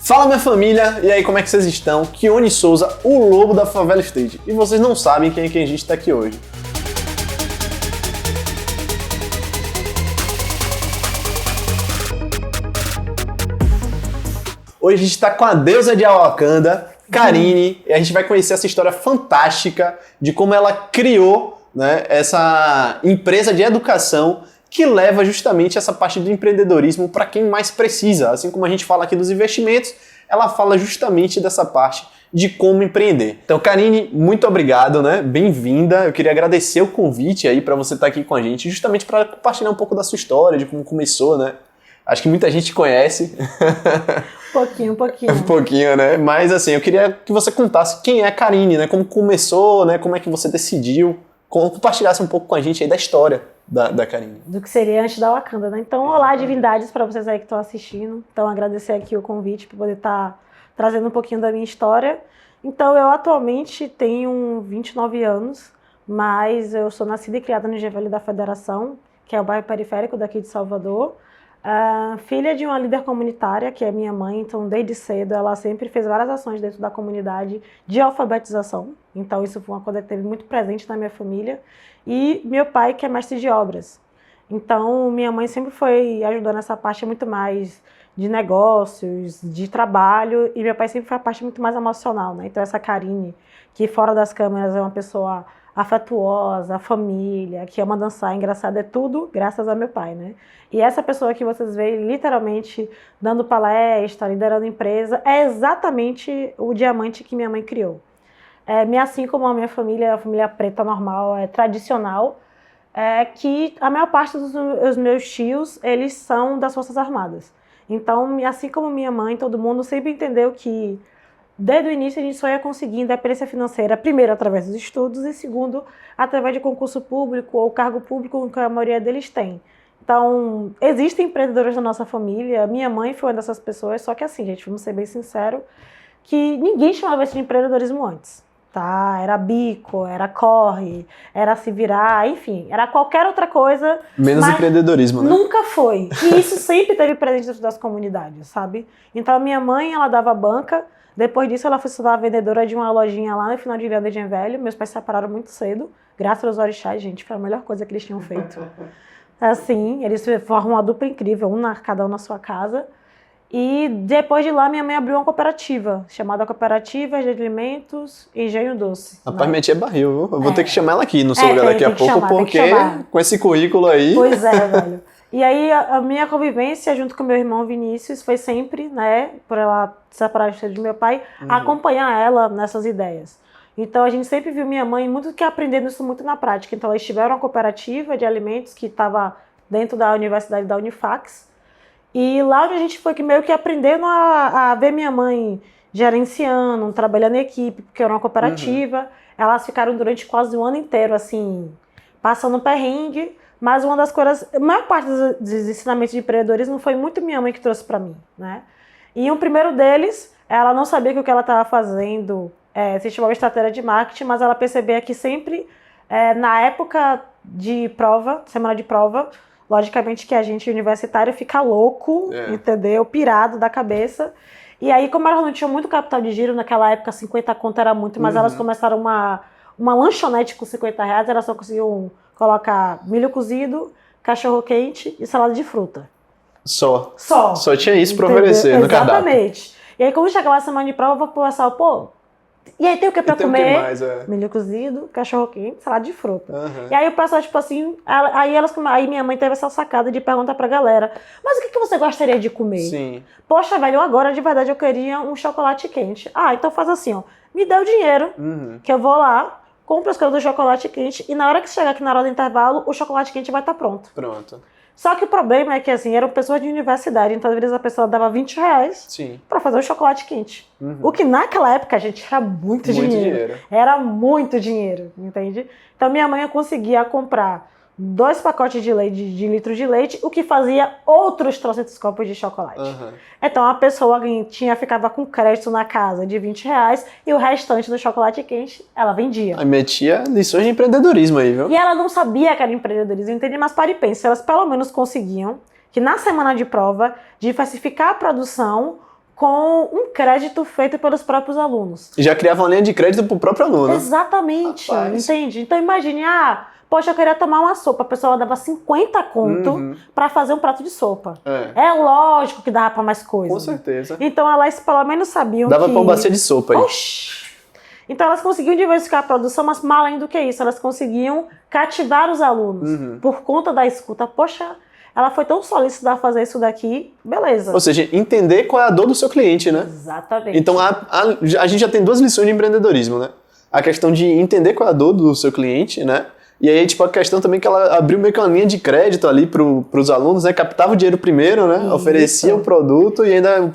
Fala minha família, e aí como é que vocês estão? Kione Souza, o lobo da Favela Street. E vocês não sabem quem é que a gente está aqui hoje. Hoje a gente está com a deusa de Wakanda, Karine, e a gente vai conhecer essa história fantástica de como ela criou, né, essa empresa de educação que leva justamente essa parte do empreendedorismo para quem mais precisa. Assim como a gente fala aqui dos investimentos, ela fala justamente dessa parte de como empreender. Então, Karine, muito obrigado, né? Bem-vinda. Eu queria agradecer o convite aí para você estar aqui com a gente, justamente para compartilhar um pouco da sua história, de como começou, né? Acho que muita gente conhece. Um pouquinho. Um pouquinho, né? Mas assim, eu queria que você contasse quem é a Karine, né? Como começou, né? Como é que você decidiu. Compartilhasse um pouco com a gente aí da história da Karine. Do que seria antes da Wakanda, né? Então, olá, divindades, para vocês aí que estão assistindo. Então, agradecer aqui o convite para poder estar trazendo um pouquinho da minha história. Então, eu atualmente tenho 29 anos, mas eu sou nascida e criada no Engenho Velho da Federação, que é o bairro periférico daqui de Salvador. Filha de uma líder comunitária, que é minha mãe, então desde cedo ela sempre fez várias ações dentro da comunidade de alfabetização, então isso foi uma coisa que teve muito presente na minha família, e meu pai, que é mestre de obras, então minha mãe sempre foi ajudando essa parte muito mais de negócios, de trabalho, e meu pai sempre foi a parte muito mais emocional, né? Então essa Karine, que fora das câmeras é uma pessoa afetuosa, família, que ama dançar, engraçada, é tudo graças a meu pai, né? E essa pessoa que vocês veem literalmente dando palestra, liderando empresa, é exatamente o diamante que minha mãe criou. Assim como a minha família, a família preta normal, tradicional, que a maior parte dos meus tios, eles são das Forças Armadas. Então, assim como minha mãe, todo mundo sempre entendeu que desde o início a gente só ia conseguir independência financeira, primeiro através dos estudos e segundo através de concurso público ou cargo público que a maioria deles tem. Então, existem empreendedores na nossa família, minha mãe foi uma dessas pessoas, só que assim, gente, vamos ser bem sinceros, que ninguém chamava isso de empreendedorismo antes, tá? Era bico, era corre, era se virar, enfim, era qualquer outra coisa. Menos empreendedorismo, né? Nunca foi. E isso sempre teve presente dentro das comunidades, sabe? Então, minha mãe, ela dava banca. Depois disso, ela foi se tornar vendedora de uma lojinha lá no final de Ilha de Velho. Meus pais se separaram muito cedo, graças aos orixás, gente, foi a melhor coisa que eles tinham feito. Assim, eles formam uma dupla incrível, cada um na sua casa. E depois de lá, minha mãe abriu uma cooperativa, chamada Cooperativa de Alimentos Engenho Doce. Rapaz, minha tia é barril, viu? Eu vou ter que chamar ela aqui no seu lugar daqui a pouco, porque com esse currículo aí... Pois é, velho. E aí, a minha convivência junto com meu irmão Vinícius foi sempre, né, por ela se separar de meu pai, acompanhar ela nessas ideias. Então, a gente sempre viu minha mãe muito que aprendendo isso muito na prática. Então, eles tiveram uma cooperativa de alimentos que estava dentro da universidade da Unifax. E lá onde a gente foi que meio que aprendendo a ver minha mãe gerenciando, trabalhando em equipe, porque era uma cooperativa. Elas ficaram durante quase um ano inteiro, assim, passando perrengue. Mas uma das coisas, a maior parte dos ensinamentos de empreendedorismo foi muito minha mãe que trouxe para mim, né? E o primeiro deles, ela não sabia que o que ela estava fazendo se chamava estratégia de marketing, mas ela percebia que sempre, na época de prova, semana de prova, logicamente que a gente universitário fica louco, entendeu? Pirado da cabeça. E aí, como elas não tinham muito capital de giro, naquela época 50 conto era muito, mas elas começaram uma lanchonete com 50 reais, elas só conseguiam colocar milho cozido, cachorro quente e salada de fruta. Só tinha isso para entendeu? oferecer no cardápio. Exatamente. E aí, quando chegava a semana de prova, eu vou pro pessoal, e aí tem o que pra comer? O que mais, Milho cozido, cachorro quente, salada de fruta. E aí o pessoal, tipo assim, aí minha mãe teve essa sacada de perguntar pra galera, mas o que você gostaria de comer? Sim. Poxa, velho, agora de verdade eu queria um chocolate quente. Então faz assim, ó, me dê o dinheiro, que eu vou lá, compro as coisas do chocolate quente e na hora que chegar aqui na hora do intervalo, o chocolate quente vai estar pronto. Só que o problema é que, assim, eram pessoas de universidade, então às vezes a pessoa dava 20 reais pra fazer um chocolate quente. O que naquela época, gente, era muito dinheiro. Era muito dinheiro, entende? Então minha mãe conseguia comprar 2 pacotes de leite, de litro de leite, o que fazia outros 300 copos de chocolate. Então a pessoa ficava com crédito na casa de 20 reais e o restante do chocolate quente ela vendia. Aí metia lições de empreendedorismo aí, viu? E ela não sabia que era empreendedorismo, entende? Mas para e pensa, elas pelo menos conseguiam que na semana de prova diversificar a produção com um crédito feito pelos próprios alunos. E já criava uma linha de crédito pro próprio aluno. Exatamente, Rapaz. entende? Então imagine, poxa, eu queria tomar uma sopa, a pessoa dava 50 conto pra fazer um prato de sopa. É lógico que dava pra mais coisa. Com certeza. Então elas pelo menos sabiam Dava que... pra uma bacia de sopa aí. Oxi! Então elas conseguiam diversificar a produção, mas mais além do que isso, elas conseguiam cativar os alunos por conta da escuta. Poxa, ela foi tão solícita a fazer isso daqui, beleza. Ou seja, entender qual é a dor do seu cliente, né? Exatamente. Então a gente já tem 2 lições de empreendedorismo, né? A questão de entender qual é a dor do seu cliente, né? E aí, tipo, a questão também que ela abriu meio que uma linha de crédito ali pros alunos, né? Captava o dinheiro primeiro, né? Isso. Oferecia o produto e ainda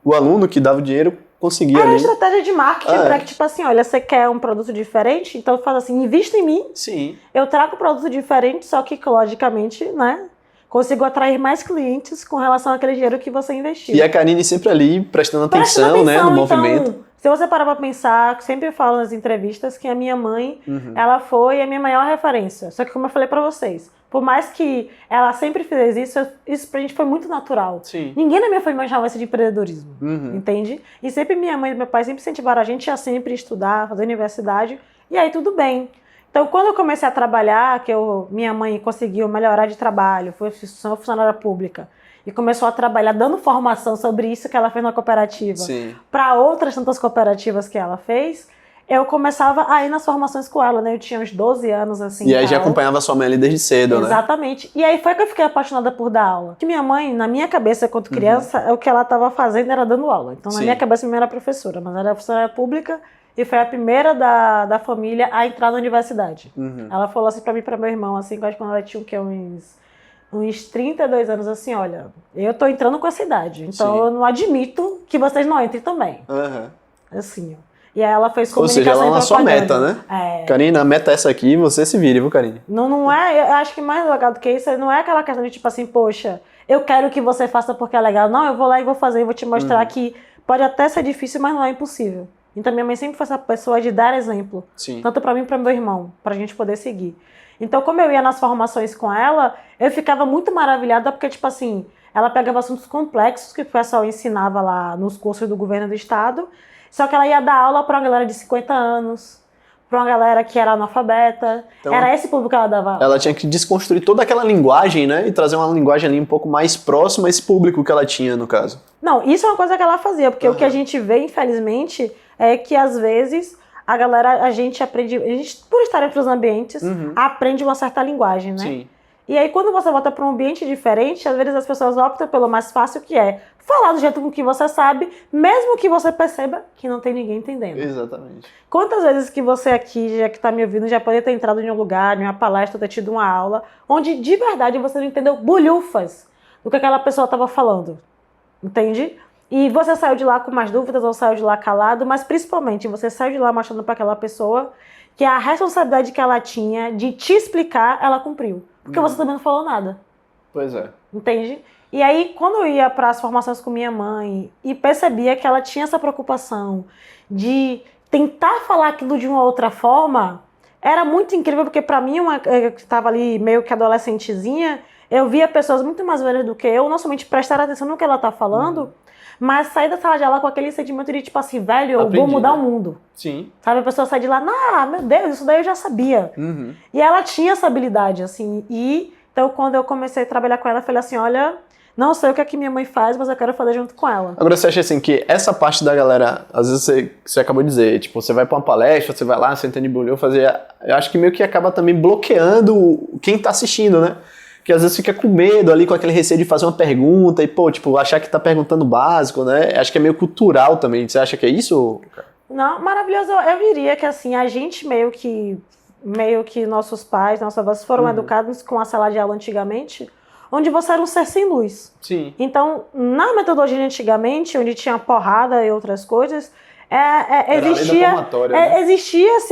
o aluno que dava o dinheiro conseguia Era ali. uma estratégia de marketing pra que, tipo assim, olha, você quer um produto diferente? Então faz assim, invista em mim, Sim. eu trago um produto diferente, só que, logicamente, né? Consigo atrair mais clientes com relação àquele dinheiro que você investiu. E a Karine sempre ali prestando atenção, né? No movimento. Então, se você parar pra pensar, sempre falo nas entrevistas que a minha mãe, ela foi a minha maior referência. Só que como eu falei pra vocês, por mais que ela sempre fez isso pra gente foi muito natural. Sim. Ninguém na minha família chamava isso de empreendedorismo, entende? E sempre minha mãe e meu pai sempre incentivaram a gente a sempre estudar, fazer universidade, e aí tudo bem. Então, quando eu comecei a trabalhar, minha mãe conseguiu melhorar de trabalho, foi funcionária pública, e começou a trabalhar dando formação sobre isso que ela fez na cooperativa, para outras tantas cooperativas que ela fez, eu começava a ir nas formações com ela, né? Eu tinha uns 12 anos, assim. E aí já acompanhava sua mãe ali desde cedo, né? Exatamente. E aí foi que eu fiquei apaixonada por dar aula. Que minha mãe, na minha cabeça, quando criança, o que ela estava fazendo era dando aula. Então, na minha cabeça, minha mãe era professora, mas ela era funcionária pública e foi a primeira da família a entrar na universidade. Ela falou assim pra mim e pra meu irmão, assim, quando ela tinha o quê? Uns 32 anos, assim, olha, eu tô entrando com essa idade, então eu não admito que vocês não entrem também. Assim, ó. E aí ela fez comunicação. Ou seja, ela é a sua meta, né? É. Karine, a meta é essa aqui, você se vire, viu, Karine? Não é, eu acho que mais legal do que isso, não é aquela questão de tipo assim, poxa, eu quero que você faça porque é legal. Não, eu vou lá e vou fazer, e vou te mostrar que pode até ser difícil, mas não é impossível. Então minha mãe sempre foi essa pessoa de dar exemplo. Tanto pra mim e pra meu irmão, pra gente poder seguir. Então, como eu ia nas formações com ela, eu ficava muito maravilhada porque, tipo assim, ela pegava assuntos complexos que o pessoal ensinava lá nos cursos do governo do estado, só que ela ia dar aula pra uma galera de 50 anos, pra uma galera que era analfabeta. Então, era esse público que ela dava aula. Ela tinha que desconstruir toda aquela linguagem, né? E trazer uma linguagem ali um pouco mais próxima a esse público que ela tinha, no caso. Não, isso é uma coisa que ela fazia, porque o que a gente vê, infelizmente, é que às vezes a galera, a gente aprende, por estar entre os ambientes, aprende uma certa linguagem, né? Sim. E aí quando você volta para um ambiente diferente, às vezes as pessoas optam pelo mais fácil, que é falar do jeito com que você sabe, mesmo que você perceba que não tem ninguém entendendo. Exatamente. Quantas vezes que você aqui, já que está me ouvindo, já pode ter entrado em um lugar, em uma palestra, ter tido uma aula, onde de verdade você não entendeu bolhufas do que aquela pessoa estava falando, entende? E você saiu de lá com mais dúvidas ou saiu de lá calado, mas principalmente você saiu de lá mostrando para aquela pessoa que a responsabilidade que ela tinha de te explicar, ela cumpriu. Porque você também não falou nada. Pois é. Entende? E aí, quando eu ia para as formações com minha mãe e percebia que ela tinha essa preocupação de tentar falar aquilo de uma outra forma, era muito incrível, porque para mim, eu que estava ali meio que adolescentezinha, eu via pessoas muito mais velhas do que eu, não somente prestar atenção no que ela tá falando, mas sair da sala de aula com aquele sentimento de tipo assim, velho, eu vou mudar o mundo. Sim. Sabe, a pessoa sai de lá, meu Deus, isso daí eu já sabia. E ela tinha essa habilidade, assim, então quando eu comecei a trabalhar com ela, eu falei assim, olha, não sei o que é que minha mãe faz, mas eu quero fazer junto com ela. Agora você acha assim que essa parte da galera, às vezes você acabou de dizer, tipo, você vai pra uma palestra, você vai lá, você entende bolhou, eu acho que meio que acaba também bloqueando quem tá assistindo, né? Que às vezes fica com medo ali, com aquele receio de fazer uma pergunta e, pô, tipo, achar que tá perguntando básico, né? Acho que é meio cultural também. Você acha que é isso? Não, maravilhoso. Eu diria que, assim, a gente meio que nossos pais, nossas avós foram educados com a sala de aula antigamente, onde você era um ser sem luz. Sim. Então, na metodologia de antigamente, onde tinha porrada e outras coisas, existia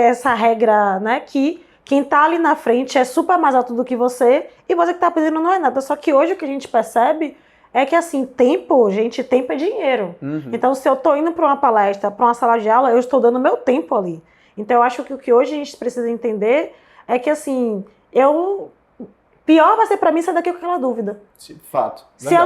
essa regra, né, que quem tá ali na frente é super mais alto do que você e você que tá aprendendo não é nada. Só que hoje o que a gente percebe é que, assim, tempo é dinheiro. Então, se eu tô indo para uma palestra, para uma sala de aula, eu estou dando meu tempo ali. Então, eu acho que o que hoje a gente precisa entender é que, assim, pior vai ser pra mim sair daqui com aquela dúvida. Fato.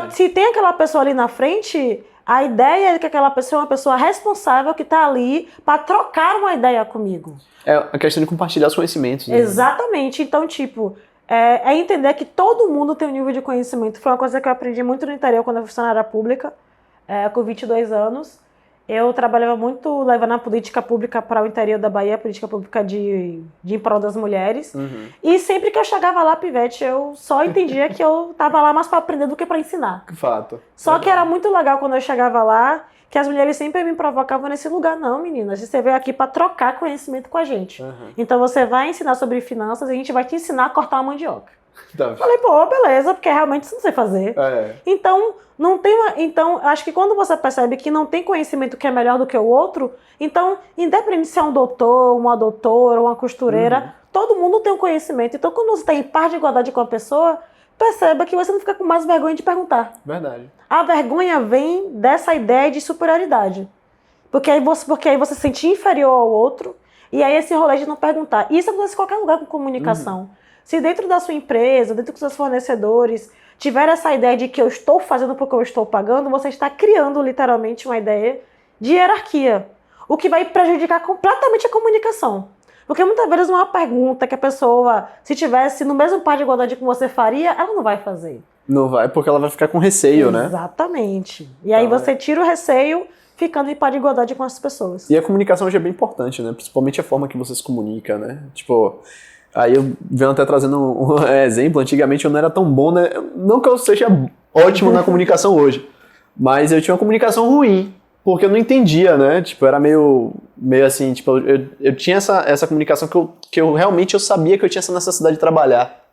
Se tem aquela pessoa ali na frente, a ideia é que aquela pessoa é uma pessoa responsável que tá ali pra trocar uma ideia comigo. É a questão de compartilhar os conhecimentos. Né? Exatamente. Então, tipo, é entender que todo mundo tem um nível de conhecimento. Foi uma coisa que eu aprendi muito no interior quando eu fui funcionária pública, com 22 anos. Eu trabalhava muito levando a política pública para o interior da Bahia, a política pública de em prol das mulheres. Uhum. E sempre que eu chegava lá, pivete, eu só entendia que eu tava lá mais para aprender do que para ensinar. Fato. Só que era muito legal quando eu chegava lá, que as mulheres sempre me provocavam nesse lugar. Não, meninas, você veio aqui para trocar conhecimento com a gente. Uhum. Então você vai ensinar sobre finanças e a gente vai te ensinar a cortar uma mandioca. Tá. Falei, pô, beleza, porque realmente isso não sei fazer. Então, então, acho que quando você percebe que não tem conhecimento que é melhor do que o outro, então, independente se é um doutor, uma doutora, uma costureira, todo mundo tem um conhecimento. Então, quando você está em par de igualdade com a pessoa, perceba que você não fica com mais vergonha de perguntar. Verdade. A vergonha vem dessa ideia de superioridade. Porque aí você se sente inferior ao outro, e aí esse rolê de não perguntar. Isso acontece em qualquer lugar com comunicação. Se dentro da sua empresa, dentro dos seus fornecedores, tiver essa ideia de que eu estou fazendo porque eu estou pagando, você está criando literalmente uma ideia de hierarquia, o que vai prejudicar completamente a comunicação. Porque muitas vezes uma pergunta que a pessoa, se tivesse no mesmo par de igualdade que você faria, ela não vai fazer. Não vai, porque ela vai ficar com receio, né? Exatamente. E aí você tira o receio ficando em par de igualdade com as pessoas. E a comunicação hoje é bem importante, né? Principalmente a forma que você se comunica, né? Tipo... Aí eu venho até trazendo um exemplo, antigamente eu não era tão bom, né? Não que eu seja ótimo na comunicação hoje, mas eu tinha uma comunicação ruim, porque eu não entendia, né? Tipo, era meio assim, tipo, eu tinha essa comunicação que eu realmente sabia que eu tinha essa necessidade de trabalhar.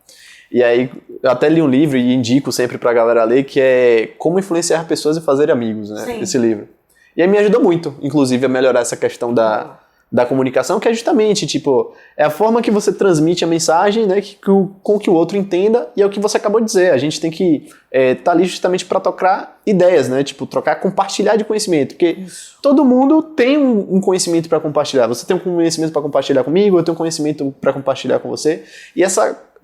E aí eu até li um livro e indico sempre pra galera ler, que é Como Influenciar Pessoas e Fazer Amigos, né? Sim. Esse livro. E aí me ajudou muito, inclusive, a melhorar essa questão da comunicação, que é justamente, tipo, é a forma que você transmite a mensagem, né, com que o outro entenda, e é o que você acabou de dizer, a gente tem que tá ali justamente para trocar ideias, né, tipo, compartilhar de conhecimento, porque todo mundo tem um conhecimento para compartilhar, você tem um conhecimento para compartilhar comigo, eu tenho um conhecimento para compartilhar com você, e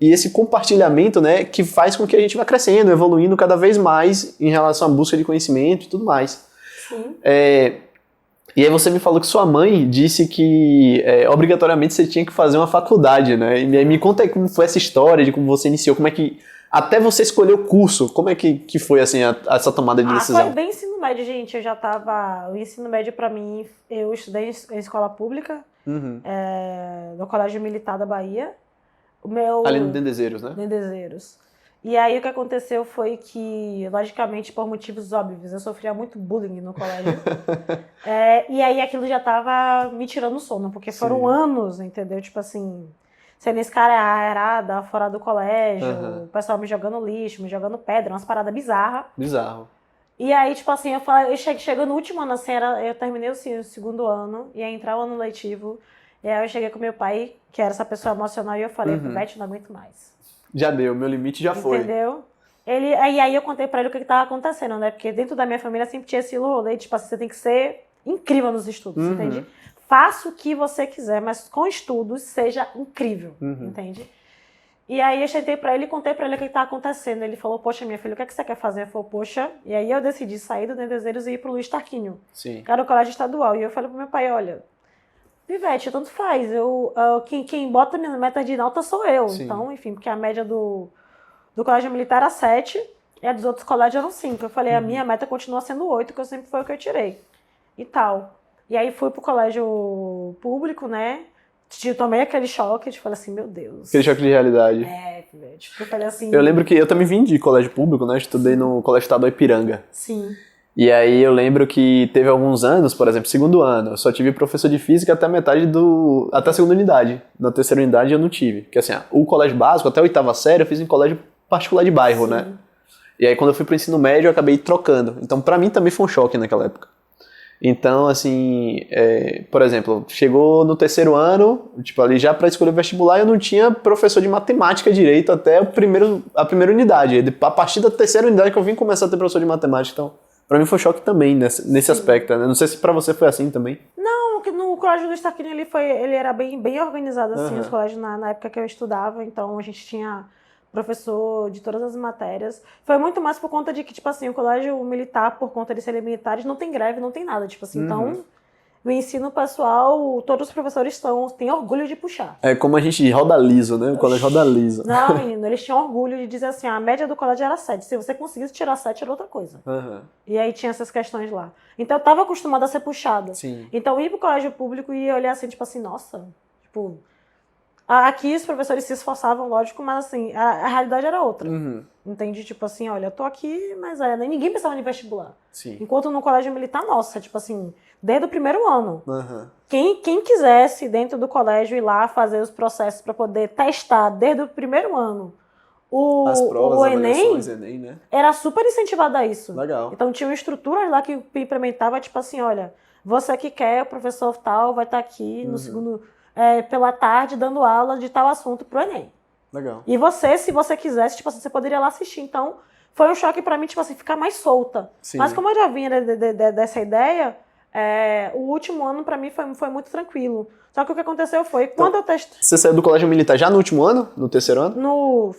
esse compartilhamento, né, que faz com que a gente vá crescendo, evoluindo cada vez mais em relação à busca de conhecimento e tudo mais. Sim. E aí você me falou que sua mãe disse que obrigatoriamente você tinha que fazer uma faculdade, né? E aí me conta aí como foi essa história, de como você iniciou, como é que... Até você escolher o curso, como é que foi assim, essa tomada de decisão? Foi bem ensino médio, gente. Eu já tava... O ensino médio pra mim, eu estudei em escola pública, no Colégio Militar da Bahia. Ali no Dendezeiros, né? Dendezeiros. E aí o que aconteceu foi que, logicamente, por motivos óbvios, eu sofria muito bullying no colégio. E aí aquilo já tava me tirando o sono, porque foram anos, entendeu? Tipo assim, sendo escarada fora do colégio, o pessoal me jogando lixo, me jogando pedra, umas paradas bizarras. Bizarro. E aí, tipo assim, chegou no último ano, assim, eu terminei o segundo ano, ia entrar o ano letivo, e aí eu cheguei com meu pai, que era essa pessoa emocional, e eu falei, Beth, não aguento mais. Já deu, meu limite já foi. Entendeu? Aí eu contei pra ele o que estava acontecendo, né? Porque dentro da minha família sempre tinha esse rolê, tipo assim, você tem que ser incrível nos estudos, entende? Faça o que você quiser, mas com estudos seja incrível, entende? E aí eu cheguei pra ele e contei pra ele o que estava acontecendo. Ele falou, poxa, minha filha, o que é que você quer fazer? Eu falei, poxa, e aí eu decidi sair do Dendezeiros e ir pro Luiz Tarquínio, que era o colégio estadual. E eu falei pro meu pai, olha, pivete, tanto faz, quem bota minhas metas de nota sou eu. Sim. Então, enfim, porque a média do colégio militar era 7 e a dos outros colégios eram 5. Eu falei, a minha meta continua sendo 8, que eu sempre foi o que eu tirei. E tal. E aí fui pro colégio público, né? Tomei aquele choque, falei assim, meu Deus. Aquele choque de realidade. Pivete. Eu falei assim... Eu lembro que eu também vim de colégio público, né? Estudei no Colégio Estadual Ipiranga. Sim. E aí eu lembro que teve alguns anos, por exemplo, segundo ano, eu só tive professor de física até até a segunda unidade. Na terceira unidade eu não tive. Porque assim, o colégio básico, até a oitava série, eu fiz em colégio particular de bairro, né? E aí quando eu fui pro ensino médio, eu acabei trocando. Então pra mim também foi um choque naquela época. Então, assim, por exemplo, chegou no terceiro ano, tipo, ali já pra escolher o vestibular, eu não tinha professor de matemática direito até a primeira unidade. A partir da terceira unidade que eu vim começar a ter professor de matemática, então... Pra mim foi choque também nesse aspecto, né? Não sei se pra você foi assim também. Não, no colégio do Estaquinho ele era bem organizado, assim, os colégios na época que eu estudava, então a gente tinha professor de todas as matérias. Foi muito mais por conta de que, tipo assim, o colégio militar, por conta de serem militares, não tem greve, não tem nada, tipo assim. Então, o ensino pessoal, todos os professores têm orgulho de puxar. É como a gente roda liso, né? O colégio roda liso. Não, menino, eles tinham orgulho de dizer assim, a média do colégio era 7. Se você conseguisse tirar 7, era outra coisa. E aí tinha essas questões lá. Então eu tava acostumada a ser puxada. Sim. Então ir pro colégio público e olhar assim, tipo assim, nossa, tipo... Aqui os professores se esforçavam, lógico, mas assim, a realidade era outra. Entende? Tipo assim, olha, eu tô aqui, mas ninguém pensava em vestibular. Sim. Enquanto no colégio militar, nossa, tipo assim, desde o primeiro ano. Quem quisesse dentro do colégio ir lá fazer os processos para poder testar desde o primeiro ano as provas, o as Enem, avaliações, Enem, né? era super incentivado a isso. Legal. Então tinha uma estrutura lá que implementava, tipo assim, olha, você que quer, o professor tal vai estar aqui no segundo, pela tarde, dando aula de tal assunto pro Enem. Legal. E você, se você quisesse, tipo assim, você poderia lá assistir. Então, foi um choque pra mim, tipo assim, ficar mais solta. Sim. Mas como eu já vinha dessa ideia, o último ano pra mim foi muito tranquilo. Só que o que aconteceu foi, quando eu testei... Você saiu do colégio militar já no último ano? No terceiro ano?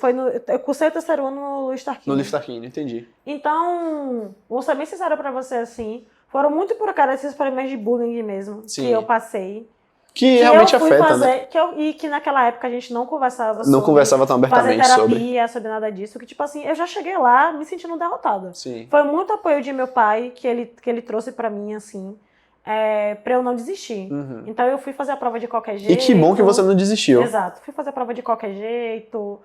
Eu cursei o terceiro ano no Luiz Tarquínio. No Luiz Tarquínio, entendi. Então, vou ser bem sincera pra você, assim, foram muito por acaso esses problemas de bullying mesmo, que eu passei. Que realmente eu fui afeta, fazer, né? E que naquela época a gente não conversava Não conversava tão abertamente fazer terapia, sobre nada disso. Que, tipo assim, eu já cheguei lá me sentindo derrotada. Sim. Foi muito apoio de meu pai que ele trouxe pra mim, assim, pra eu não desistir. Então eu fui fazer a prova de qualquer jeito. E que bom que você não desistiu. Exato. Fui fazer a prova de qualquer jeito.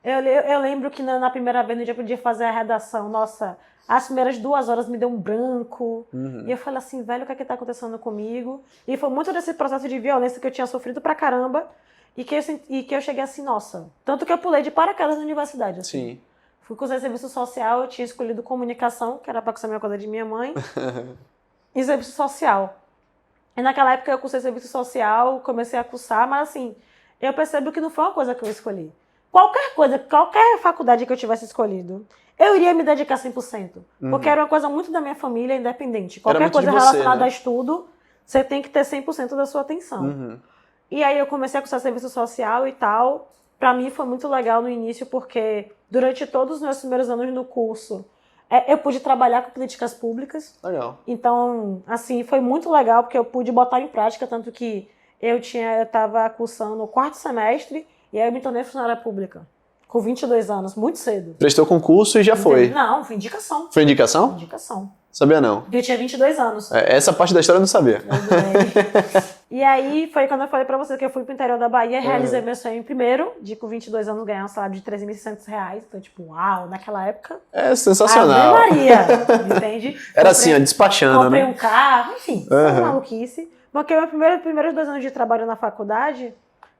Eu lembro que na primeira vez, no dia que eu podia fazer a redação, nossa... As primeiras 2 horas me deu um branco. E eu falei assim, velho, o que é que tá acontecendo comigo? E foi muito desse processo de violência que eu tinha sofrido pra caramba. E que eu cheguei assim, nossa. Tanto que eu pulei de paraquedas na universidade. Assim. Sim. Fui cursar serviço social, eu tinha escolhido comunicação, que era pra cursar minha coisa de minha mãe. E serviço social. E naquela época eu cursei serviço social, comecei a cursar, mas assim, eu percebo que não foi uma coisa que eu escolhi. Qualquer faculdade que eu tivesse escolhido, eu iria me dedicar 100%. Porque era uma coisa muito da minha família, independente. Qualquer coisa relacionada a estudo, você tem que ter 100% da sua atenção. E aí eu comecei a cursar serviço social e tal. Pra mim foi muito legal no início, porque durante todos os meus primeiros anos no curso, eu pude trabalhar com políticas públicas. Legal. Então, assim, foi muito legal, porque eu pude botar em prática, tanto que eu estava cursando o 4º semestre, e aí eu me tornei funcionária pública. Com 22 anos, muito cedo. Prestou concurso e já foi? Não, foi indicação. Foi indicação? Indicação. Sabia não. Eu tinha 22 anos. Essa parte da história eu não sabia. E aí foi quando eu falei pra você que eu fui pro interior da Bahia, realizei meu sonho primeiro, de com 22 anos ganhar um salário de R$3.600. Então, tipo, uau, naquela época... É sensacional. Ave Maria, entende? Era assim, ó, despachando, comprei né? um carro, enfim, foi maluquice. Porque meus primeiros 2 anos de trabalho na faculdade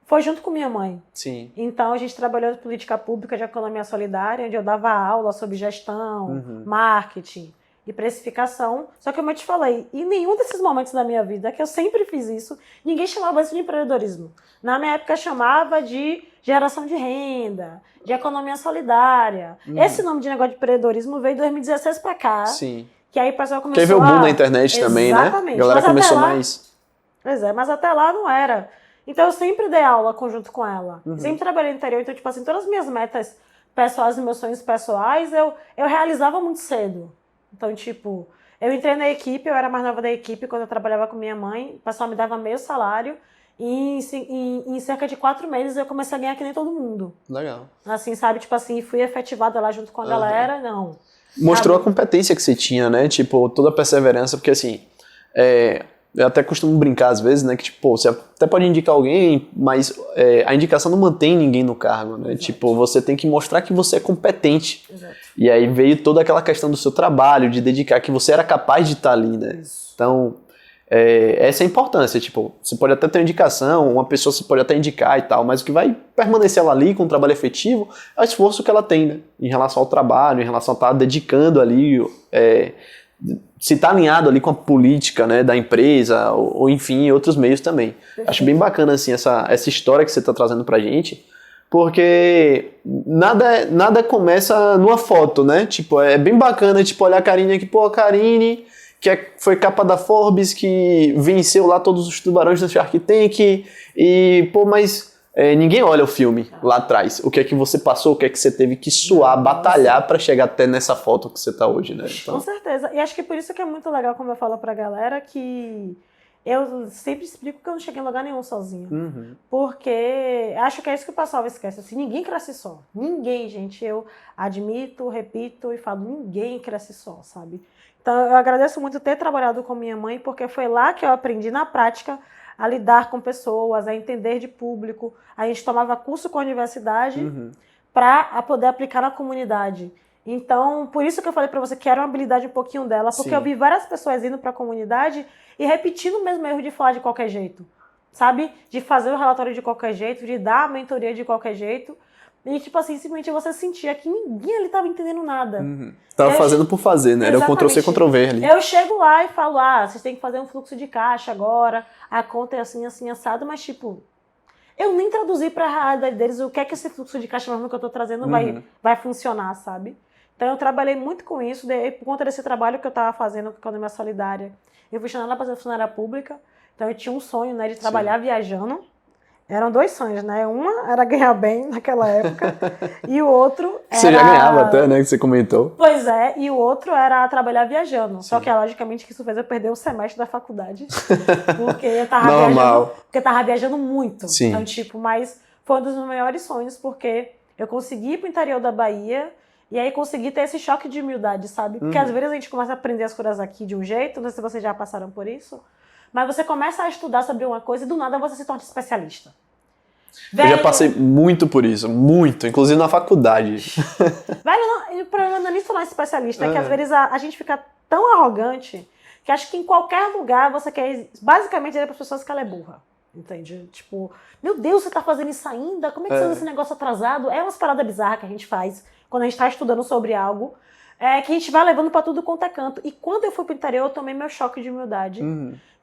foi junto com minha mãe. Sim. Então, a gente trabalhou em política pública de economia solidária, onde eu dava aula sobre gestão, marketing e precificação. Só que, como eu te falei, em nenhum desses momentos da minha vida, que eu sempre fiz isso, ninguém chamava isso de empreendedorismo. Na minha época, chamava de geração de renda, de economia solidária. Esse nome de negócio de empreendedorismo veio de 2016 para cá. Sim. Que aí o pessoal começou a... Porque veio o boom na internet também, né? Exatamente. A galera começou mais... Pois é, mas até lá não era. Então eu sempre dei aula junto com ela. Sempre trabalhei no interior, então, tipo assim, todas as minhas metas pessoais e meus sonhos pessoais, eu realizava muito cedo. Então, tipo, eu entrei na equipe, eu era mais nova da equipe quando eu trabalhava com minha mãe, o pessoal me dava meio salário, e em cerca de 4 meses eu comecei a ganhar que nem todo mundo. Legal. Assim, sabe, tipo assim, fui efetivada lá junto com a galera, não. Mostrou a competência que você tinha, né? Tipo, toda a perseverança, porque assim, eu até costumo brincar às vezes, né? Que tipo, você até pode indicar alguém, mas a indicação não mantém ninguém no cargo, né? Exato. Tipo, você tem que mostrar que você é competente. Exato. E aí veio toda aquela questão do seu trabalho, de dedicar, que você era capaz de estar ali, né? Isso. Então, essa é a importância. Tipo, você pode até ter uma indicação, uma pessoa você pode até indicar e tal, mas o que vai permanecer ela ali com um trabalho efetivo é o esforço que ela tem, né? Em relação ao trabalho, em relação a estar dedicando ali, se está alinhado ali com a política, né, da empresa, ou enfim, outros meios também. Perfeito. Acho bem bacana assim, essa história que você está trazendo pra gente, porque nada começa numa foto, né? Tipo, é bem bacana, tipo, olhar a Karine aqui, pô, a Karine, que foi capa da Forbes, que venceu lá todos os tubarões do Shark Tank, e, pô, mas ninguém olha o filme lá atrás. O que é que você passou, o que é que você teve que suar, batalhar pra chegar até nessa foto que você tá hoje, né? Então... Com certeza. E acho que por isso que é muito legal, como eu falo pra galera, que eu sempre explico que eu não cheguei em lugar nenhum sozinha. Porque acho que é isso que o pessoal esquece. Assim, ninguém cresce só. Ninguém, gente. Eu admito, repito e falo, ninguém cresce só, sabe? Então eu agradeço muito ter trabalhado com minha mãe, porque foi lá que eu aprendi na prática a lidar com pessoas, a entender de público. A gente tomava curso com a universidade para poder aplicar na comunidade. Então, por isso que eu falei pra você que era uma habilidade um pouquinho dela, porque eu vi várias pessoas indo pra comunidade e repetindo o mesmo erro de falar de qualquer jeito, sabe? De fazer o relatório de qualquer jeito, de dar a mentoria de qualquer jeito. E, tipo assim, simplesmente você sentia que ninguém ali tava entendendo nada. Tava fazendo por fazer, né? Era o Ctrl-C, Ctrl-V ali. Eu chego lá e falo, vocês têm que fazer um fluxo de caixa agora, a conta é assim, assim, assado, mas, tipo... Eu nem traduzi pra realidade deles o que é que esse fluxo de caixa mesmo que eu tô trazendo vai funcionar, sabe? Então eu trabalhei muito com isso, por conta desse trabalho que eu estava fazendo com a Economia Solidária. Eu fui chamada para ser funcionária pública, então eu tinha um sonho, né, de trabalhar viajando. Eram 2 sonhos, né? Uma era ganhar bem naquela época e o outro era... Você já ganhava até, né, que você comentou. Pois é, e o outro era trabalhar viajando. Só que, logicamente, que isso fez eu perder um semestre da faculdade, porque eu tava viajando muito. Então, tipo, mas foi um dos meus maiores sonhos, porque eu consegui ir pro interior da Bahia. E aí consegui ter esse choque de humildade, sabe? Porque às vezes a gente começa a aprender as coisas aqui de um jeito, não sei se vocês já passaram por isso, mas você começa a estudar sobre uma coisa e do nada você se torna especialista. Eu já passei muito por isso, muito, inclusive na faculdade. Velho, o problema não é nem falar especialista, é que às vezes a gente fica tão arrogante que acho que em qualquer lugar você quer basicamente dizer para as pessoas que ela é burra. Entende? Tipo, meu Deus, você tá fazendo isso ainda? Como é que você usa esse negócio atrasado? É umas paradas bizarras que a gente faz quando a gente tá estudando sobre algo, que a gente vai levando pra tudo quanto é canto. E quando eu fui pro interior, eu tomei meu choque de humildade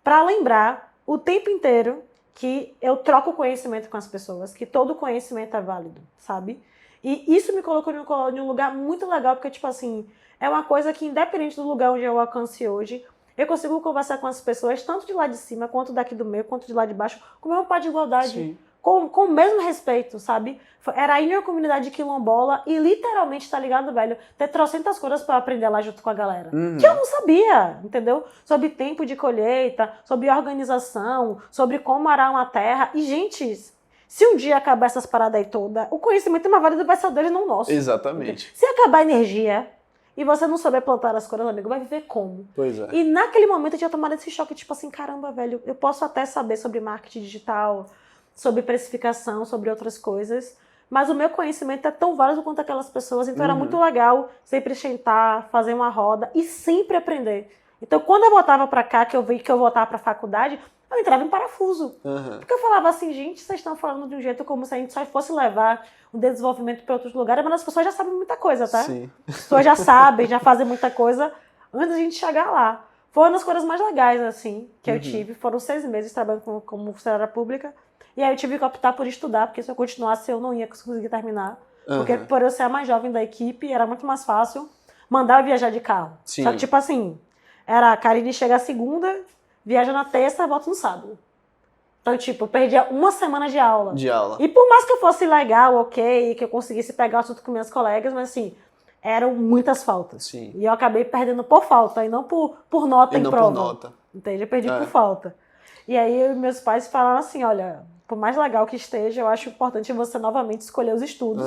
pra lembrar o tempo inteiro que eu troco conhecimento com as pessoas, que todo conhecimento é válido, sabe? E isso me colocou em um lugar muito legal, porque, tipo assim, é uma coisa que, independente do lugar onde eu alcance hoje, eu consigo conversar com as pessoas, tanto de lá de cima, quanto daqui do meio, quanto de lá de baixo, com o mesmo pé de igualdade. Com o mesmo respeito, sabe? Era aí minha comunidade quilombola e literalmente, tá ligado, velho? Ter trocentas coisas pra eu aprender lá junto com a galera. Que eu não sabia, entendeu? Sobre tempo de colheita, sobre organização, sobre como arar uma terra. E, gente, se um dia acabar essas paradas aí todas, o conhecimento é mais válido vai ser deles, não nosso. Exatamente. Entendeu? Se acabar a energia e você não souber plantar as coisas, amigo, vai viver como? Pois é. E naquele momento eu tinha tomado esse choque, tipo assim, caramba, velho, eu posso até saber sobre marketing digital, sobre precificação, sobre outras coisas, mas o meu conhecimento é tão válido quanto aquelas pessoas, então era muito legal sempre sentar, fazer uma roda e sempre aprender. Então quando eu voltava pra cá, que eu vi que eu voltava pra faculdade, eu entrava em parafuso. Porque eu falava assim, gente, vocês estão falando de um jeito como se a gente só fosse levar o desenvolvimento para outros lugares, mas as pessoas já sabem muita coisa, tá? Sim. As pessoas já sabem, já fazem muita coisa antes da gente chegar lá. Foi uma das coisas mais legais, assim, que eu tive. Foram 6 meses trabalhando como funcionária pública. E aí eu tive que optar por estudar, porque se eu continuasse eu não ia conseguir terminar. Porque por eu ser a mais jovem da equipe, era muito mais fácil mandar eu viajar de carro. Sim. Só que tipo assim, era a Karine chega a segunda, viaja na terça, volta no sábado. Então tipo, eu perdia 1 semana de aula. E por mais que eu fosse legal, ok, que eu conseguisse pegar o assunto com minhas colegas, mas assim, eram muitas faltas. Sim. E eu acabei perdendo por falta, e não por nota e em não prova. Por nota. Entende? Eu perdi por falta. E aí meus pais falaram assim, olha, por mais legal que esteja, eu acho importante você novamente escolher os estudos.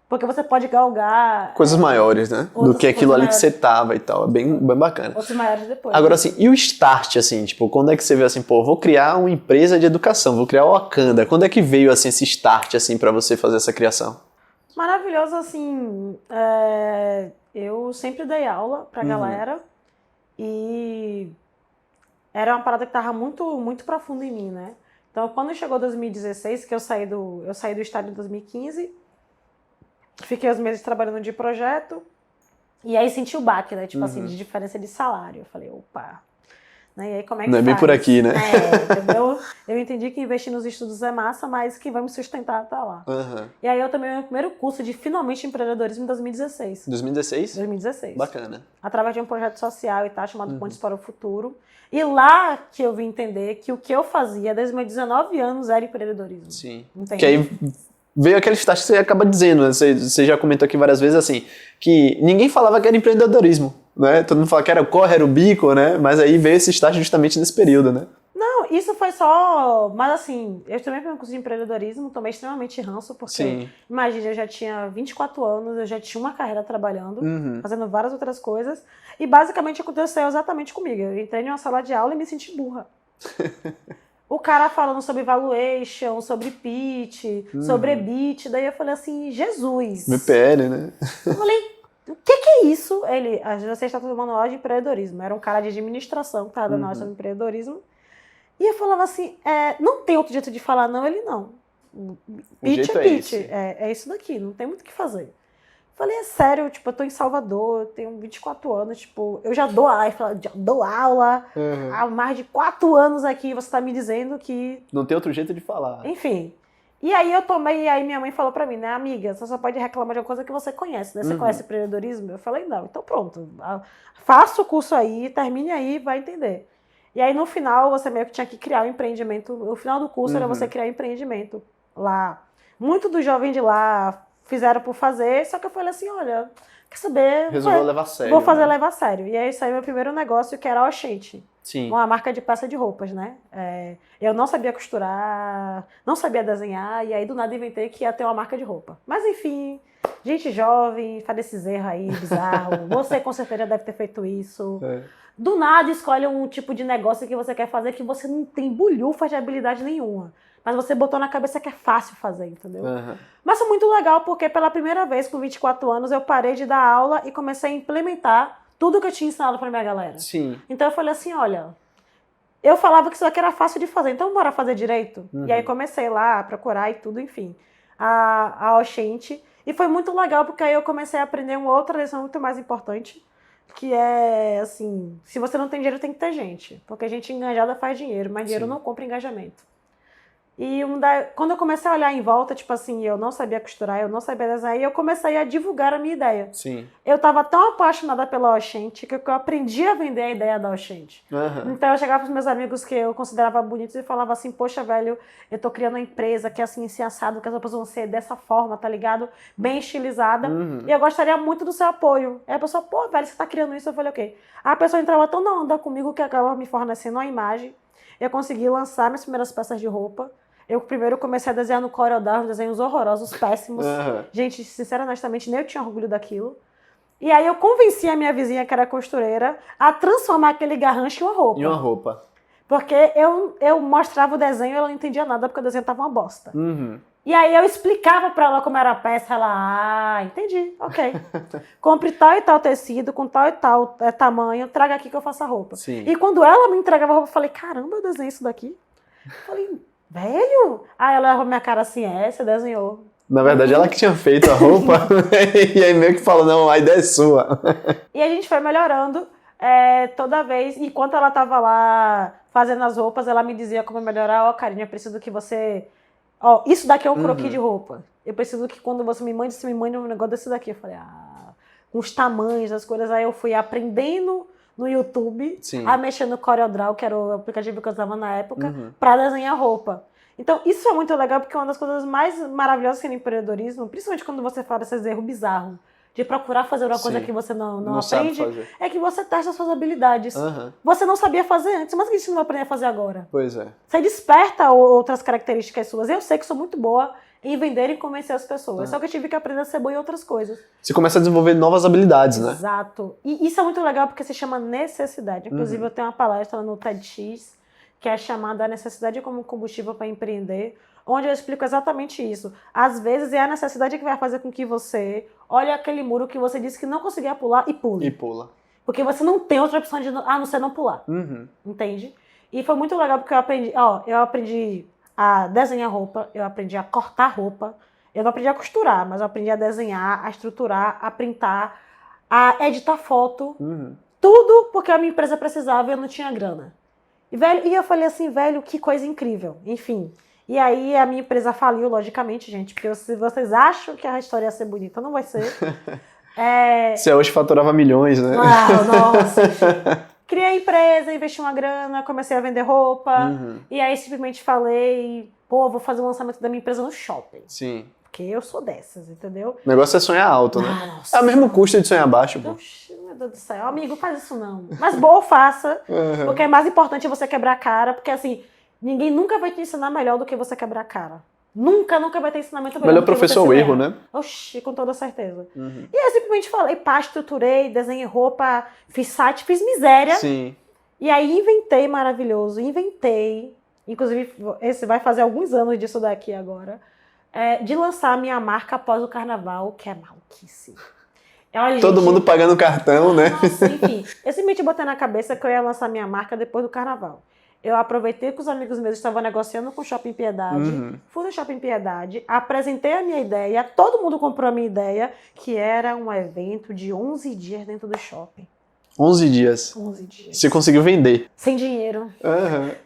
Porque você pode galgar... Coisas maiores, né? Do que aquilo ali que você tava e tal. É bem bacana. Outros maiores depois. Agora, assim, e o start, assim? Tipo, quando é que você viu assim, pô, vou criar uma empresa de educação, vou criar o Wakanda. Quando é que veio, assim, esse start, assim, pra você fazer essa criação? Maravilhoso, assim... eu sempre dei aula pra galera. E... era uma parada que tava muito, muito profunda em mim, né? Então, quando chegou 2016, que eu saí do estádio em 2015, fiquei uns meses trabalhando de projeto, e aí senti o baque, né? Tipo assim, de diferença de salário. Eu falei, opa, Né? E aí, como é que não é bem faz? por aqui, né? Entendeu? Eu entendi que investir nos estudos é massa, mas que vai me sustentar tá lá. Uhum. E aí eu tomei o meu primeiro curso de finalmente empreendedorismo em 2016. 2016? 2016. Bacana. Através de um projeto social e tal, chamado Pontes para o Futuro. E lá que eu vim entender que o que eu fazia desde meus 19 anos era empreendedorismo. Sim. Entende? Que aí veio aquele estágio que você acaba dizendo, né? Você já comentou aqui várias vezes assim, que ninguém falava que era empreendedorismo, né? Todo mundo falava que era o corre, era o bico, né? Mas aí veio esse estágio justamente nesse período, né? Não, isso foi só... Mas assim, eu também fui um curso de empreendedorismo, tomei extremamente ranço, porque, Sim. imagina, eu já tinha 24 anos, eu já tinha uma carreira trabalhando, fazendo várias outras coisas, e basicamente aconteceu exatamente comigo. Eu entrei em uma sala de aula e me senti burra. O cara falando sobre valuation, sobre pitch, sobre EBIT, daí eu falei assim, Jesus. MPL, né? Eu falei, o que é isso? Ele, você está tomando aula de empreendedorismo. Era um cara de administração que estava dando aula sobre empreendedorismo. E eu falava assim, não tem outro jeito de falar não, ele não. Pitch é pitch, é isso daqui, não tem muito o que fazer. Falei, é sério, tipo, eu tô em Salvador, eu tenho 24 anos, tipo, eu já dou aula, já dou aula há mais de 4 anos aqui, você tá me dizendo que... Não tem outro jeito de falar. Enfim. E aí eu tomei, e aí minha mãe falou pra mim, né, amiga, você só pode reclamar de uma coisa que você conhece, né? Você conhece empreendedorismo? Eu falei, não, então pronto, faça o curso aí, termine aí, vai entender. E aí no final você meio que tinha que criar um empreendimento, o final do curso era você criar um empreendimento lá. Muito dos jovens de lá fizeram por fazer, só que eu falei assim, olha, quer saber? Resolveu levar a sério. Vou fazer levar a sério. E aí saiu meu primeiro negócio, que era a Oxente. Sim. Uma marca de peça de roupas, né? Eu não sabia costurar, não sabia desenhar, e aí do nada inventei que ia ter uma marca de roupa. Mas enfim, gente jovem, faz esses erros aí, bizarro. Você com certeza deve ter feito isso. Do nada escolhe um tipo de negócio que você quer fazer que você não tem bulhufa de habilidade nenhuma. Mas você botou na cabeça que é fácil fazer, entendeu? Mas foi muito legal porque pela primeira vez, com 24 anos, eu parei de dar aula e comecei a implementar tudo que eu tinha ensinado pra minha galera. Sim. Então eu falei assim, olha, eu falava que isso aqui era fácil de fazer, então bora fazer direito? E aí comecei lá a procurar e tudo, enfim, a Oxente. E foi muito legal porque aí eu comecei a aprender uma outra lição muito mais importante, que é, assim, se você não tem dinheiro, tem que ter gente. Porque gente engajada faz dinheiro, mas dinheiro não compra engajamento. E quando eu comecei a olhar em volta, tipo assim, eu não sabia costurar, eu não sabia desenhar, e eu comecei a divulgar a minha ideia. Sim. Eu tava tão apaixonada pela Oxente que eu aprendi a vender a ideia da Oxente. Então eu chegava pros meus amigos que eu considerava bonitos e falava assim, poxa, velho, eu tô criando uma empresa que é assim, assim, assado, que as roupas vão ser dessa forma, tá ligado? Bem estilizada. E eu gostaria muito do seu apoio. Aí a pessoa, pô, velho, você tá criando isso? Eu falei, ok. A pessoa entrava tão na onda comigo que acabava me fornecendo uma imagem. Eu consegui lançar minhas primeiras peças de roupa. Eu primeiro comecei a desenhar no CorelDRAW, desenhos horrorosos, péssimos. Gente, sinceramente, honestamente, nem eu tinha orgulho daquilo. E aí eu convenci a minha vizinha, que era costureira, a transformar aquele garrancho em uma roupa. Em uma roupa. Porque eu mostrava o desenho e ela não entendia nada, porque o desenho tava uma bosta. E aí eu explicava pra ela como era a peça, ela, entendi, ok. Compre tal e tal tecido, com tal e tal tamanho, traga aqui que eu faço a roupa. Sim. E quando ela me entregava a roupa, eu falei, caramba, eu desenhei isso daqui? Eu falei, velho? Aí ela olhou minha cara assim, você desenhou. Na verdade, ela que tinha feito a roupa, e aí meio que falou, não, a ideia é sua. E a gente foi melhorando toda vez, enquanto ela tava lá fazendo as roupas, ela me dizia como melhorar, Karine, eu preciso que você... isso daqui é um croquis de roupa. Eu preciso que quando você me mande um negócio desse daqui. Eu falei, com os tamanhos, as coisas. Aí eu fui aprendendo no YouTube, a mexer no CorelDRAW, que era o aplicativo que eu usava na época, pra desenhar roupa. Então, isso é muito legal, porque é uma das coisas mais maravilhosas que no empreendedorismo, principalmente quando você fala desses erros bizarros, de procurar fazer uma coisa que você não aprende, é que você testa as suas habilidades. Você não sabia fazer antes, mas o que você não vai aprender a fazer agora? Pois é. Você desperta outras características suas. Eu sei que sou muito boa em vender e convencer as pessoas, só que eu tive que aprender a ser boa em outras coisas. Você começa a desenvolver novas habilidades, né? Exato. E isso é muito legal porque se chama necessidade. Inclusive, eu tenho uma palestra no TEDx, que é chamada A Necessidade como Combustível para Empreender, onde eu explico exatamente isso. Às vezes é a necessidade que vai fazer com que você olhe aquele muro que você disse que não conseguia pular e pule. E pula. Porque você não tem outra opção a não ser não pular. Entende? E foi muito legal porque eu aprendi a desenhar roupa, eu aprendi a cortar roupa, eu não aprendi a costurar, mas eu aprendi a desenhar, a estruturar, a printar, a editar foto. Tudo porque a minha empresa precisava e eu não tinha grana. E eu falei assim, velho, que coisa incrível. Enfim. E aí a minha empresa faliu, logicamente, gente, porque se vocês acham que a história ia ser bonita, não vai ser. Você hoje faturava milhões, né? Nossa, enfim. Criei a empresa, investi uma grana, comecei a vender roupa. E aí simplesmente falei, pô, vou fazer o lançamento da minha empresa no shopping. Sim. Porque eu sou dessas, entendeu? O negócio é sonhar alto, né? Nossa. É o mesmo custo de sonhar baixo, pô. Oxi, meu Deus do céu. Amigo, faz isso não. Mas boa, faça. Porque é mais importante você quebrar a cara. Porque assim, ninguém nunca vai te ensinar melhor do que você quebrar a cara. Nunca vai ter ensinamento melhor. Melhor professor é o erro, né? Oxi, com toda certeza. E aí eu simplesmente falei, pá, estruturei, desenhei roupa, fiz site, fiz miséria. Sim. E aí inventei maravilhoso, inventei. Inclusive, esse vai fazer alguns anos disso daqui agora. De lançar a minha marca após o carnaval, que é maluquice. Olha, Todo gente, mundo pagando cartão, né? Nossa, enfim. Eu simplesmente botei na cabeça que eu ia lançar minha marca depois do carnaval. Eu aproveitei que os amigos meus estavam negociando com o Shopping Piedade, fui no Shopping Piedade, apresentei a minha ideia, todo mundo comprou a minha ideia, que era um evento de 11 dias dentro do shopping. 11 dias. 11 dias. Você conseguiu vender. Sem dinheiro.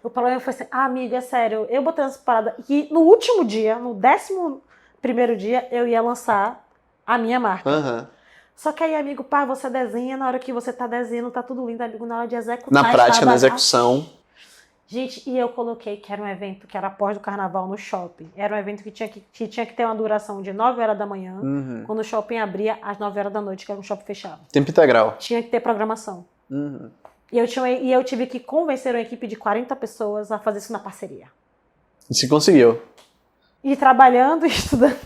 O problema foi assim, amiga, é sério, eu botei nessa parada e no último dia, no 11º dia, eu ia lançar a minha marca. Só que aí, amigo, pá, você desenha, na hora que você tá desenhando, tá tudo lindo, amigo, na hora de executar. Na prática, na execução. Gente, e eu coloquei que era um evento que era após o carnaval no shopping. Era um evento que tinha que ter uma duração de 9 horas da manhã, quando o shopping abria às 9 horas da noite, que era um shopping fechado. Tempo integral. Tinha que ter programação. E eu tive que convencer uma equipe de 40 pessoas a fazer isso na parceria. E se conseguiu. E trabalhando e estudando.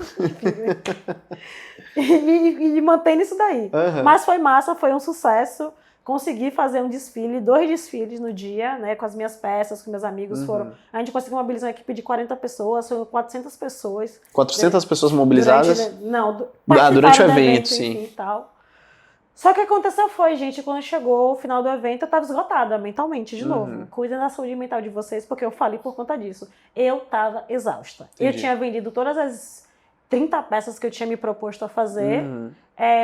e mantendo isso daí. Mas foi massa, foi um sucesso. Consegui fazer um desfile, 2 desfiles no dia, né, com as minhas peças, com meus amigos. A gente conseguiu mobilizar uma equipe de 40 pessoas, foram 400 pessoas. 400 pessoas mobilizadas? Durante o evento, sim. Enfim, e tal. Só que o que aconteceu foi, gente, quando chegou o final do evento, eu tava esgotada mentalmente, de novo. Cuidem da saúde mental de vocês, porque eu falei por conta disso. Eu tava exausta. Entendi. Eu tinha vendido todas as 30 peças que eu tinha me proposto a fazer.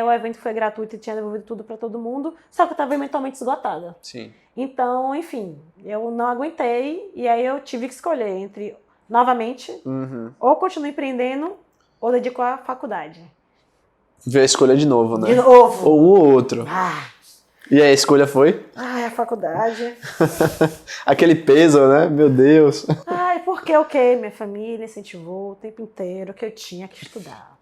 O evento foi gratuito e tinha devolvido tudo pra todo mundo, só que eu tava mentalmente esgotada. Sim. Então, enfim, eu não aguentei e aí eu tive que escolher entre, novamente, ou continuo empreendendo ou dedico à faculdade. Veio a escolha de novo, né? De novo. Ou um ou outro. E aí a escolha foi? A faculdade. Aquele peso, né? Meu Deus. Porque o quê? Minha família incentivou o tempo inteiro que eu tinha que estudar.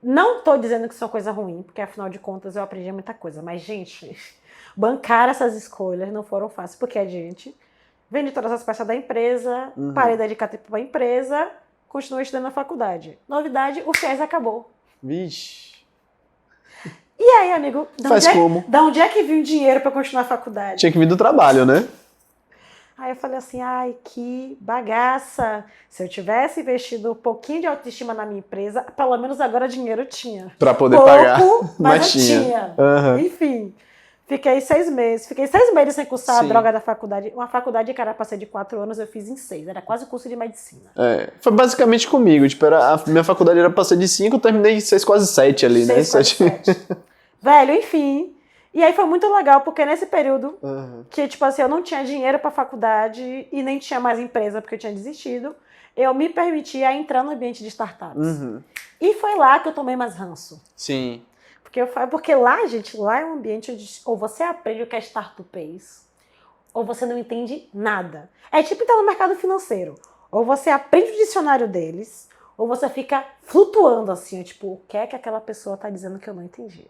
Não tô dizendo que isso é uma coisa ruim, porque afinal de contas eu aprendi muita coisa. Mas, gente, bancar essas escolhas não foram fáceis, porque a gente vende todas as peças da empresa, parei de dedicar tempo pra empresa, continuei estudando na faculdade. Novidade, o FIES acabou. Vixe. E aí, amigo, da onde é que viu o dinheiro pra continuar a faculdade? Tinha que vir do trabalho, né? Aí eu falei assim, ai, que bagaça. Se eu tivesse investido um pouquinho de autoestima na minha empresa, pelo menos agora dinheiro eu tinha. Pra poder pagar. Mas eu tinha. Enfim, fiquei 6 meses. Fiquei 6 meses sem cursar a droga da faculdade. Uma faculdade que era pra ser de 4 anos, eu fiz em 6. Era quase curso de medicina. Foi basicamente comigo. Tipo, a minha faculdade era pra ser de 5, eu terminei 6, quase 7 ali, né? 7. Velho, enfim. E aí foi muito legal, porque nesse período que, tipo assim, eu não tinha dinheiro pra faculdade e nem tinha mais empresa, porque eu tinha desistido, eu me permitia entrar no ambiente de startups. E foi lá que eu tomei mais ranço. Sim. Porque lá, gente, lá é um ambiente onde ou você aprende o que é startupês, ou você não entende nada. É tipo estar no mercado financeiro. Ou você aprende o dicionário deles, ou você fica flutuando assim, tipo, o que é que aquela pessoa tá dizendo que eu não entendi.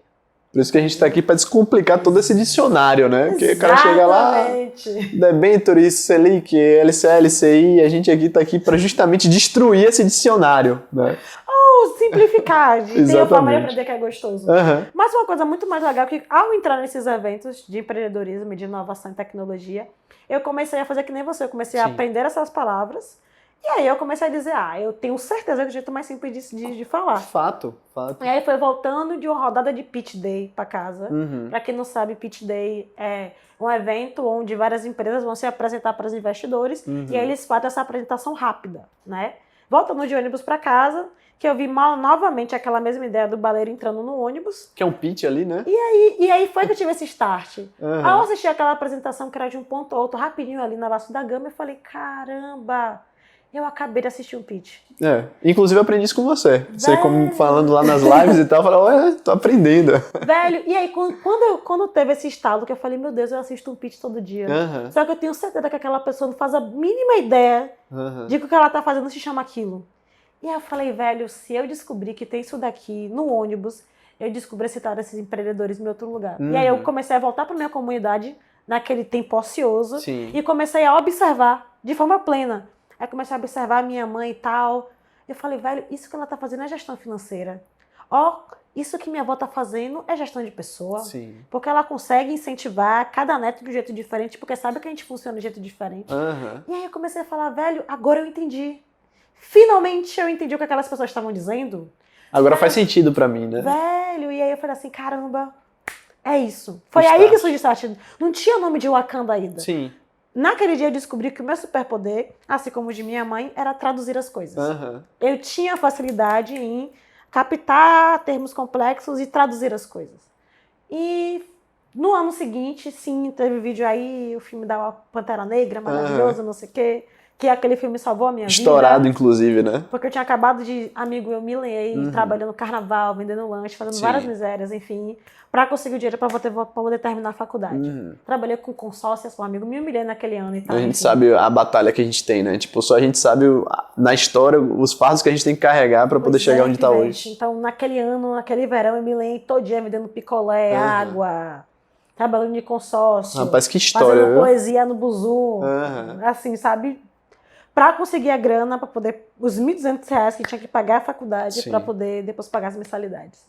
Por isso que a gente tá aqui pra descomplicar todo esse dicionário, né? Porque o cara chega lá, debênture, Selic, LCA, LCI, a gente aqui tá aqui pra justamente destruir esse dicionário, né? Ou simplificar, ter a forma de aprender que é gostoso. Mas uma coisa muito mais legal é que ao entrar nesses eventos de empreendedorismo e de inovação e tecnologia, eu comecei a fazer que nem você, eu comecei a aprender essas palavras. E aí eu comecei a dizer, eu tenho certeza que é o jeito mais simples de falar. Fato. E aí foi voltando de uma rodada de Pitch Day pra casa. Pra quem não sabe, Pitch Day é um evento onde várias empresas vão se apresentar para os investidores e aí eles fazem essa apresentação rápida, né? Voltando de ônibus pra casa, que eu vi novamente aquela mesma ideia do baleiro entrando no ônibus. Que é um pitch ali, né? E aí foi que eu tive esse start. Uhum. Ao assistir aquela apresentação que era de um ponto a outro, rapidinho ali na Vasco da Gama, eu falei, caramba, eu acabei de assistir um pitch. Inclusive eu aprendi isso com você. Você como falando lá nas lives e tal, eu falei, olha, tô aprendendo. Velho, e aí quando teve esse estalo, que eu falei, meu Deus, eu assisto um pitch todo dia. Uhum. Só que eu tenho certeza que aquela pessoa não faz a mínima ideia de que o que ela tá fazendo se chama aquilo. E aí eu falei, velho, se eu descobrir que tem isso daqui no ônibus, eu descobri esse tal desses empreendedores em outro lugar. E aí eu comecei a voltar pra minha comunidade naquele tempo ocioso. Sim. E comecei a observar de forma plena. Aí comecei a observar a minha mãe e tal. Eu falei, velho, isso que ela tá fazendo é gestão financeira. Isso que minha avó tá fazendo é gestão de pessoa. Sim. Porque ela consegue incentivar cada neto de um jeito diferente, porque sabe que a gente funciona de um jeito diferente. E aí eu comecei a falar, velho, agora eu entendi. Finalmente eu entendi o que aquelas pessoas estavam dizendo. Agora faz sentido pra mim, né? Velho, e aí eu falei assim, caramba, é isso. Foi aí que surgiu o start. Não tinha nome de Wakanda ainda. Sim. Naquele dia eu descobri que o meu superpoder, assim como o de minha mãe, era traduzir as coisas. Eu tinha facilidade em captar termos complexos e traduzir as coisas. E no ano seguinte, sim, teve vídeo aí, o filme da Pantera Negra, maravilhoso, não sei o quê. Que aquele filme salvou a minha vida. Estourado, inclusive, né? Porque eu tinha acabado de, amigo, eu me lenhei, trabalhando no carnaval, vendendo lanche, fazendo várias misérias, enfim, pra conseguir o dinheiro pra poder terminar a faculdade. Trabalhei com consórcios, com um amigo, me humilhei naquele ano e tal. A gente sabe a batalha que a gente tem, né? Tipo, só a gente sabe na história os fardos que a gente tem que carregar pra poder chegar onde tá hoje. Então, naquele ano, naquele verão, eu me lenhei todo dia vendendo picolé, água, trabalhando de consórcio. Rapaz, que história, fazendo viu? poesia no buzu, assim, sabe? Pra conseguir a grana, pra poder, os R$1.200 que tinha que pagar a faculdade, pra poder depois pagar as mensalidades.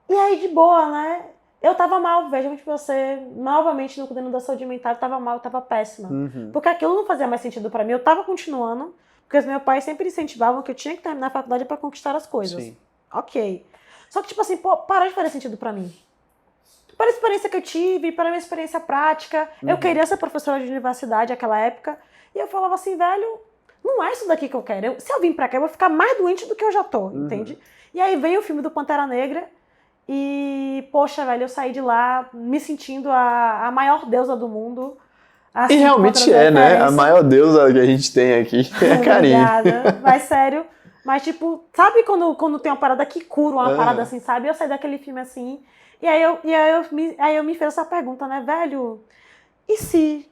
E aí, de boa, né? Eu tava mal, veja você, novamente no cuidando da saúde mental, eu tava mal, eu tava péssima. Porque aquilo não fazia mais sentido pra mim, eu tava continuando, porque os meus pais sempre incentivavam que eu tinha que terminar a faculdade pra conquistar as coisas. Sim. Ok. Só que, tipo assim, parou de fazer sentido pra mim. Pela experiência que eu tive, pela minha experiência prática, eu queria ser professora de universidade naquela época, e eu falava assim, velho, não é isso daqui que eu quero. Se eu vim pra cá, eu vou ficar mais doente do que eu já tô, entende? E aí veio o filme do Pantera Negra e, poxa, velho, eu saí de lá me sentindo a maior deusa do mundo. Assim, e realmente é, né? A maior deusa que a gente tem aqui é a Karine. Obrigada, mas sério. Mas, tipo, sabe quando tem uma parada que cura uma parada assim, sabe? Eu saí daquele filme assim, e aí eu me fiz essa pergunta, né, velho? E se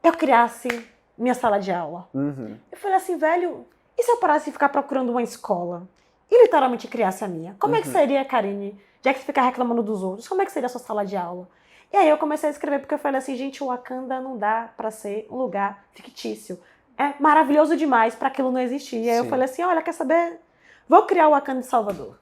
eu criasse minha sala de aula? Eu falei assim, velho, e se eu parasse de ficar procurando uma escola e literalmente criasse a minha? Como é que seria, Karine? Já que você fica reclamando dos outros, como é que seria a sua sala de aula? E aí eu comecei a escrever, porque eu falei assim, gente, o Wakanda não dá pra ser um lugar fictício. É maravilhoso demais pra aquilo não existir. E aí eu falei assim, olha, quer saber? Vou criar o Wakanda de Salvador.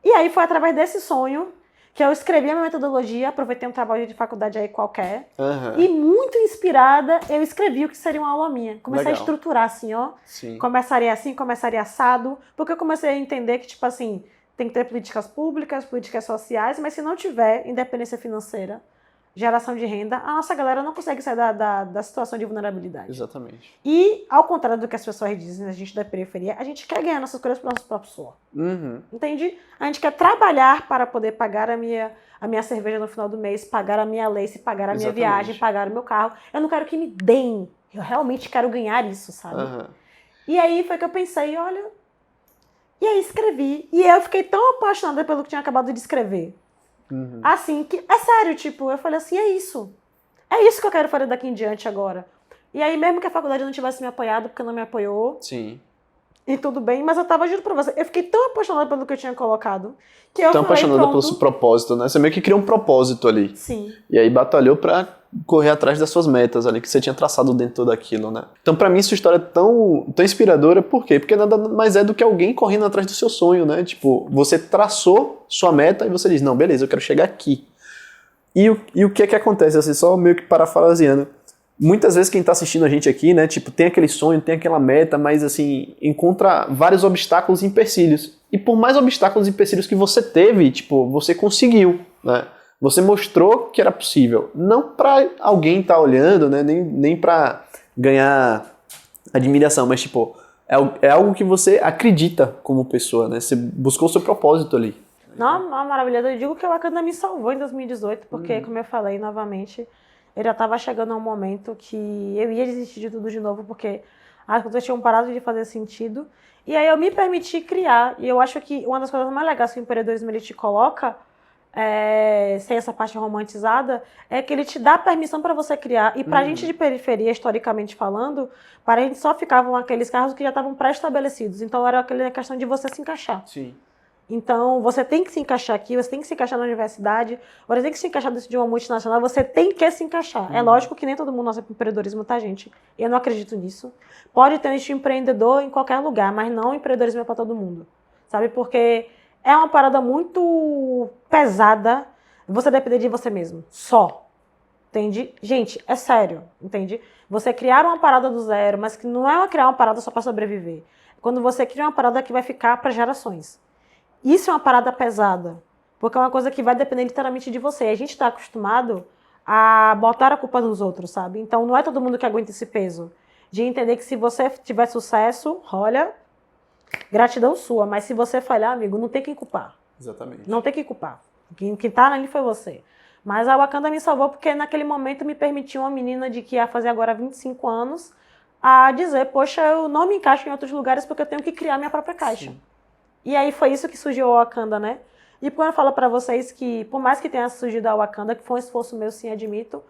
E aí foi através desse sonho que eu escrevi a minha metodologia, aproveitei um trabalho de faculdade aí qualquer, e muito inspirada, eu escrevi o que seria uma aula minha. Comecei a estruturar assim, ó. Começaria assim, começaria assado, porque eu comecei a entender que, tipo assim, tem que ter políticas públicas, políticas sociais, mas se não tiver independência financeira, geração de renda, a nossa galera não consegue sair da situação de vulnerabilidade. Exatamente. E, ao contrário do que as pessoas dizem, a gente da periferia, a gente quer ganhar nossas coisas para o nosso próprio suor. Entende? A gente quer trabalhar para poder pagar a minha cerveja no final do mês, pagar a minha lace, pagar a minha viagem, pagar o meu carro. Eu não quero que me deem. Eu realmente quero ganhar isso, sabe? E aí foi que eu pensei, olha... E aí escrevi. E eu fiquei tão apaixonada pelo que tinha acabado de escrever. Assim, que é sério, tipo, eu falei assim, é isso que eu quero fazer daqui em diante agora. E aí, mesmo que a faculdade não tivesse me apoiado, porque não me apoiou, e tudo bem, mas eu tava, juro pra você, eu fiquei tão apaixonada pelo que eu tinha colocado, que eu tão falei, apaixonada pronto. pelo seu propósito, né? Você meio que criou um propósito ali. Sim. E aí batalhou pra correr atrás das suas metas ali, que você tinha traçado dentro daquilo, né? Então, pra mim, sua história é tão inspiradora, por quê? Porque nada mais é do que alguém correndo atrás do seu sonho, né? Tipo, você traçou sua meta e você diz, não, beleza, eu quero chegar aqui. E o que é que acontece, assim, só meio que parafraseando. Muitas vezes quem tá assistindo a gente aqui, né, tipo, tem aquele sonho, tem aquela meta, mas, assim, encontra vários obstáculos e empecilhos. E por mais obstáculos e empecilhos que você teve, tipo, você conseguiu, né? Você mostrou que era possível. Não pra alguém tá olhando, né, nem pra ganhar admiração, mas, tipo, É algo que você acredita como pessoa, né? Você buscou o seu propósito ali. Não, maravilhoso. Eu digo que o Wakanda me salvou em 2018, porque, como eu falei novamente, eu já estava chegando a um momento que eu ia desistir de tudo de novo, porque as coisas tinham parado de fazer sentido. E aí eu me permiti criar, e eu acho que uma das coisas mais legais que o empreendedorismo ele te coloca, sem essa parte romantizada, é que ele te dá permissão para você criar. E para a gente de periferia, historicamente falando, para a gente só ficavam aqueles carros que já estavam pré-estabelecidos. Então era aquela questão de você se encaixar. Sim. Então, você tem que se encaixar aqui, você tem que se encaixar na universidade, você tem que se encaixar dentro de uma multinacional, você tem que se encaixar. É lógico que nem todo mundo nasce com empreendedorismo, tá, gente? Eu não acredito nisso. Pode ter um estilo empreendedor em qualquer lugar, mas não empreendedorismo é para todo mundo, sabe? Porque é uma parada muito pesada você depender de você mesmo, só. Entende? Gente, é sério, entende? Você criar uma parada do zero, mas que não é criar uma parada só para sobreviver. Quando você cria uma parada que vai ficar para gerações. Isso é uma parada pesada, porque é uma coisa que vai depender literalmente de você. A gente está acostumado a botar a culpa nos outros, sabe? Então não é todo mundo que aguenta esse peso. De entender que se você tiver sucesso, olha, gratidão sua. Mas se você falhar, amigo, não tem quem culpar. Exatamente. Não tem quem culpar. Quem tá ali foi você. Mas a Wakanda me salvou porque naquele momento me permitiu uma menina de que ia fazer agora 25 anos a dizer, poxa, eu não me encaixo em outros lugares porque eu tenho que criar minha própria caixa. Sim. E aí foi isso que surgiu a Wakanda, né? E quando eu falo pra vocês que, por mais que tenha surgido a Wakanda, que foi um esforço meu, sim, admito,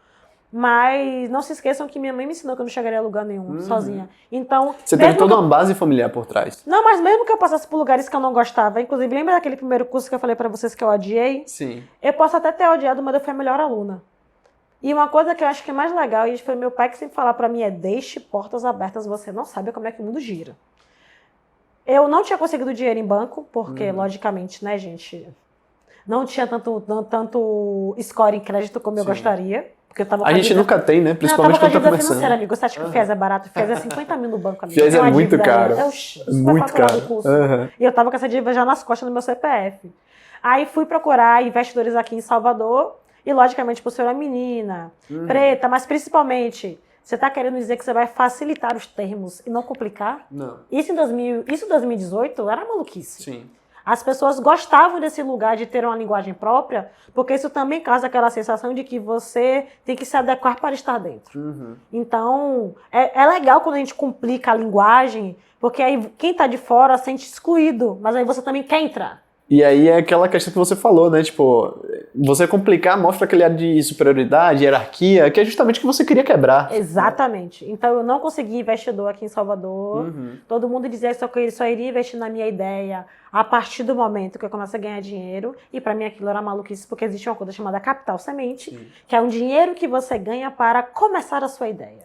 mas não se esqueçam que minha mãe me ensinou que eu não chegaria a lugar nenhum, sozinha. Então... Você teve toda uma base familiar por trás. Não, mas mesmo que eu passasse por lugares que eu não gostava, inclusive, lembra daquele primeiro curso que eu falei pra vocês que eu odiei? Sim. Eu posso até ter odiado, mas eu fui a melhor aluna. E uma coisa que eu acho que é mais legal, e foi meu pai que sempre falava pra mim, é deixe portas abertas, você não sabe como é que o mundo gira. Eu não tinha conseguido dinheiro em banco, porque, logicamente, né, gente, não tinha tanto score em crédito como eu gostaria. Porque eu tava a gente nunca tem, né? Principalmente quando tá começando. Financeira, amigo. Você acha que o FIES é barato? O FIES é 50 mil no banco, amigo. FIES é muito caro. Muito caro. E eu tava com essa dívida já nas costas do meu CPF. Aí fui procurar investidores aqui em Salvador. E, logicamente, por ser uma menina, preta, mas principalmente... Você está querendo dizer que você vai facilitar os termos e não complicar? Não. Isso em 2018 era maluquice. Sim. As pessoas gostavam desse lugar de ter uma linguagem própria, porque isso também causa aquela sensação de que você tem que se adequar para estar dentro. Então, é legal quando a gente complica a linguagem, porque aí quem está de fora sente excluído, mas aí você também quer entrar. E aí é aquela questão que você falou, né? Tipo, você complicar mostra aquele ar de superioridade, hierarquia, que é justamente o que você queria quebrar. Exatamente. Então eu não consegui investidor aqui em Salvador. Todo mundo dizia que ele só iria investir na minha ideia a partir do momento que eu comecei a ganhar dinheiro. E para mim aquilo era maluquice, porque existe uma coisa chamada capital semente, que é um dinheiro que você ganha para começar a sua ideia.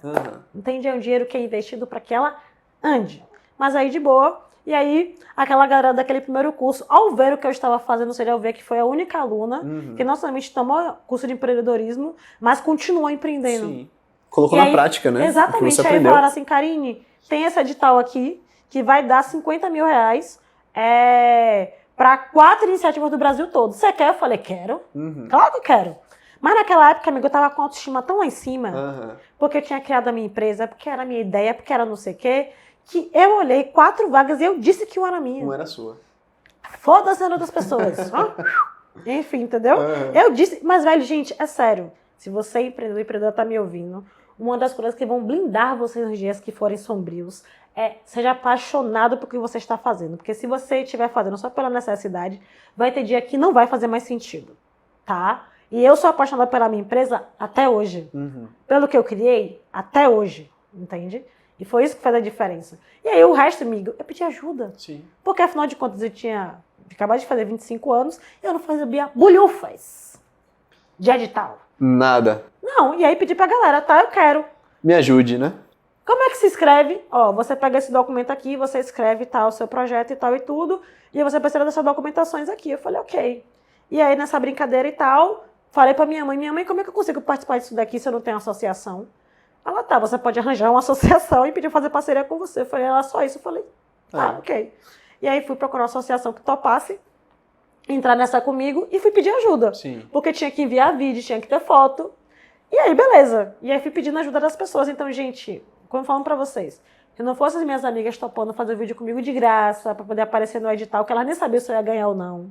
Entende? É um dinheiro que é investido para que ela ande. Mas aí de boa... E aí, aquela galera daquele primeiro curso, ao ver o que eu estava fazendo, seria ao ver que foi a única aluna que não somente tomou curso de empreendedorismo, mas continuou empreendendo. Sim. Colocou na prática, né? Exatamente. Aí falaram assim, Karine, tem esse edital aqui que vai dar 50 mil reais para 4 iniciativas do Brasil todo. Você quer? Eu falei, quero. Claro que eu quero. Mas naquela época, amigo, eu tava com a autoestima tão lá em cima, porque eu tinha criado a minha empresa, porque era a minha ideia, porque era não sei o quê, que eu olhei 4 vagas e eu disse que uma era minha. Uma era sua. Foda-se era das pessoas. Enfim, entendeu? Eu disse, mas velho, gente, é sério. Se você é empreendedor tá me ouvindo, uma das coisas que vão blindar você nos dias que forem sombrios é seja apaixonado por que você está fazendo. Porque se você estiver fazendo só pela necessidade, vai ter dia que não vai fazer mais sentido, tá? E eu sou apaixonada pela minha empresa até hoje. Pelo que eu criei, até hoje, entende? E foi isso que fez a diferença. E aí o resto, amigo, eu pedi ajuda. Sim. Porque afinal de contas eu tinha acabado de fazer 25 anos e eu não fazia bolhufas de edital. Nada. Não, e aí pedi pra galera, tá, eu quero. Me ajude, né? Como é que se escreve? Ó, você pega esse documento aqui, você escreve tal, o seu projeto e tal e tudo, e você precisa dessas documentações aqui. Eu falei, ok. E aí nessa brincadeira e tal, falei pra minha mãe, como é que eu consigo participar disso daqui se eu não tenho associação? Ela, tá, você pode arranjar uma associação e pedir fazer parceria com você. Eu falei, ela só isso. Eu falei, tá, ok. E aí fui procurar uma associação que topasse entrar nessa comigo e fui pedir ajuda. Sim. Porque tinha que enviar vídeo, tinha que ter foto. E aí, beleza. E aí fui pedindo ajuda das pessoas. Então, gente, como eu falo pra vocês, Se não fossem as minhas amigas topando fazer vídeo comigo de graça, pra poder aparecer no edital, que elas nem sabiam se eu ia ganhar ou não.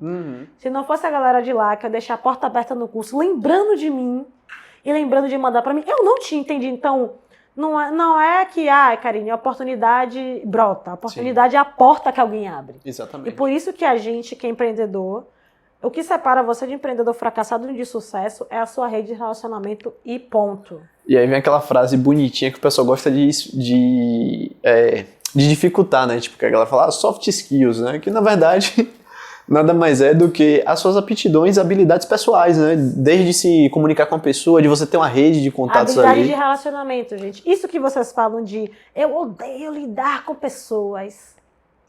Se não fosse a galera de lá, que eu deixei a porta aberta no curso, lembrando de mim e lembrando de mandar pra mim, eu não tinha entendido. Então, não é que, Karine, a oportunidade brota. A oportunidade é a porta que alguém abre. Exatamente. E por isso que a gente, que é empreendedor, o que separa você de empreendedor fracassado e de sucesso é a sua rede de relacionamento e ponto. E aí vem aquela frase bonitinha que o pessoal gosta de dificultar, né? Tipo, que a galera fala, soft skills, né? Que na verdade nada mais é do que as suas aptidões e habilidades pessoais, né? Desde se comunicar com a pessoa, de você ter uma rede de contatos ali. Habilidade de relacionamento, gente. Isso que vocês falam de eu odeio lidar com pessoas.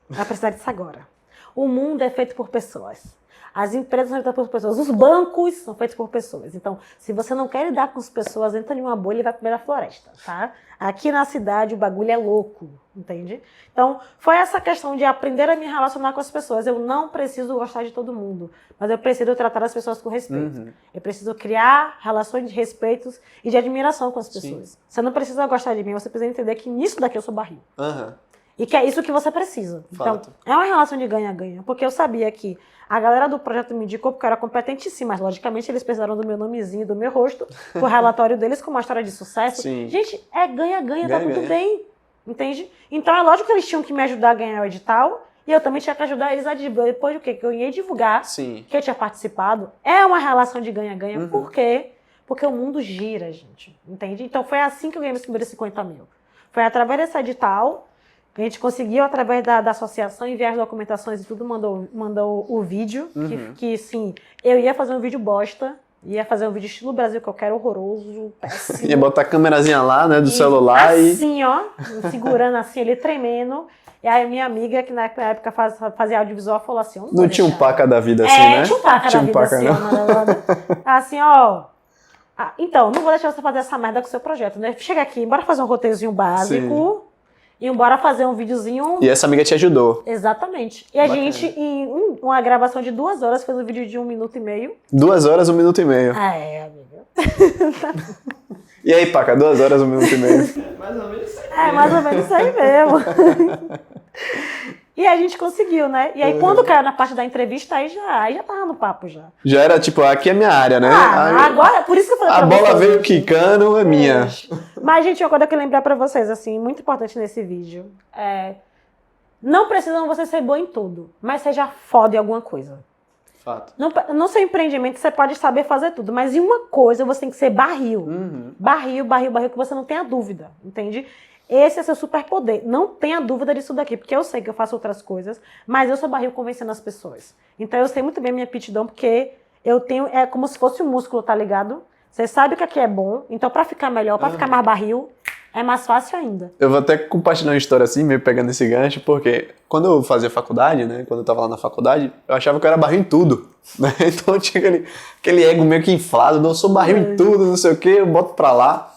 Vai precisar disso agora. O mundo é feito por pessoas. As empresas são feitas por pessoas. Os bancos são feitos por pessoas. Então, se você não quer lidar com as pessoas, entra em uma bolha e vai comer na floresta, tá? Aqui na cidade o bagulho é louco, entende? Então, foi essa questão de aprender a me relacionar com as pessoas. Eu não preciso gostar de todo mundo, mas eu preciso tratar as pessoas com respeito. Eu preciso criar relações de respeito e de admiração com as pessoas. Sim. Você não precisa gostar de mim, você precisa entender que nisso daqui eu sou barril. E que é isso que você precisa. Fato. Então, é uma relação de ganha-ganha. Porque eu sabia que a galera do projeto me indicou porque eu era competentíssima, mas logicamente eles precisaram do meu nomezinho, do meu rosto, o relatório deles com uma história de sucesso. Sim. Gente, é ganha-ganha, tá tudo bem. Entende? Então é lógico que eles tinham que me ajudar a ganhar o edital e eu também tinha que ajudar eles a divulgar. Depois do quê? Que eu ia divulgar, Sim. que eu tinha participado. É uma relação de ganha-ganha. Por quê? Porque o mundo gira, gente. Entende? Então foi assim que eu ganhei meus primeiros 50 mil. Foi através desse edital. A gente conseguiu, através da associação, enviar as documentações e tudo, mandou o vídeo, que sim, eu ia fazer um vídeo bosta, ia fazer um vídeo estilo Brasil, que eu quero horroroso, péssimo. Ia botar a câmerazinha lá, né, do celular assim, ó, segurando assim, ele tremendo. E aí minha amiga, que na época fazia audiovisual, falou assim... Não tinha um paca da vida assim, né? Tinha um paca da vida assim, assim, ó... então, não vou deixar você fazer essa merda com o seu projeto, né? Chega aqui, bora fazer um roteirozinho básico... Sim. E bora fazer um videozinho... E essa amiga te ajudou. Exatamente. E a gente, em uma gravação de 2 horas, fez um vídeo de 1 minuto e meio. 2 horas, 1 minuto e meio. Amiga. E aí, Paca, 2 horas, 1 minuto e meio. Mais ou menos isso aí. Mais ou menos isso aí mesmo. E a gente conseguiu, né? E aí, quando caiu na parte da entrevista, aí já tava no papo já. Já era tipo, aqui é minha área, né? Agora, por isso que eu falei pra vocês. A bola vocês, veio quicando, é minha. Mas, gente, uma coisa que eu lembrar pra vocês, assim, muito importante nesse vídeo, não precisam você ser bom em tudo, mas seja foda em alguma coisa. Fato. No seu empreendimento, você pode saber fazer tudo, mas em uma coisa você tem que ser barril. Barril, que você não tenha dúvida, entende? Esse é seu superpoder. Não tenha dúvida disso daqui, porque eu sei que eu faço outras coisas, mas eu sou barril convencendo as pessoas. Então eu sei muito bem minha aptidão, porque eu tenho, é como se fosse um músculo, tá ligado? Você sabe que aqui é bom, então pra ficar melhor, pra ficar mais barril, é mais fácil ainda. Eu vou até compartilhar uma história assim, meio pegando esse gancho, porque quando eu fazia faculdade, né, quando eu tava lá na faculdade, eu achava que eu era barril em tudo, né? Então eu tinha aquele ego meio que inflado, não, eu sou barril em tudo, não sei o quê, eu boto pra lá.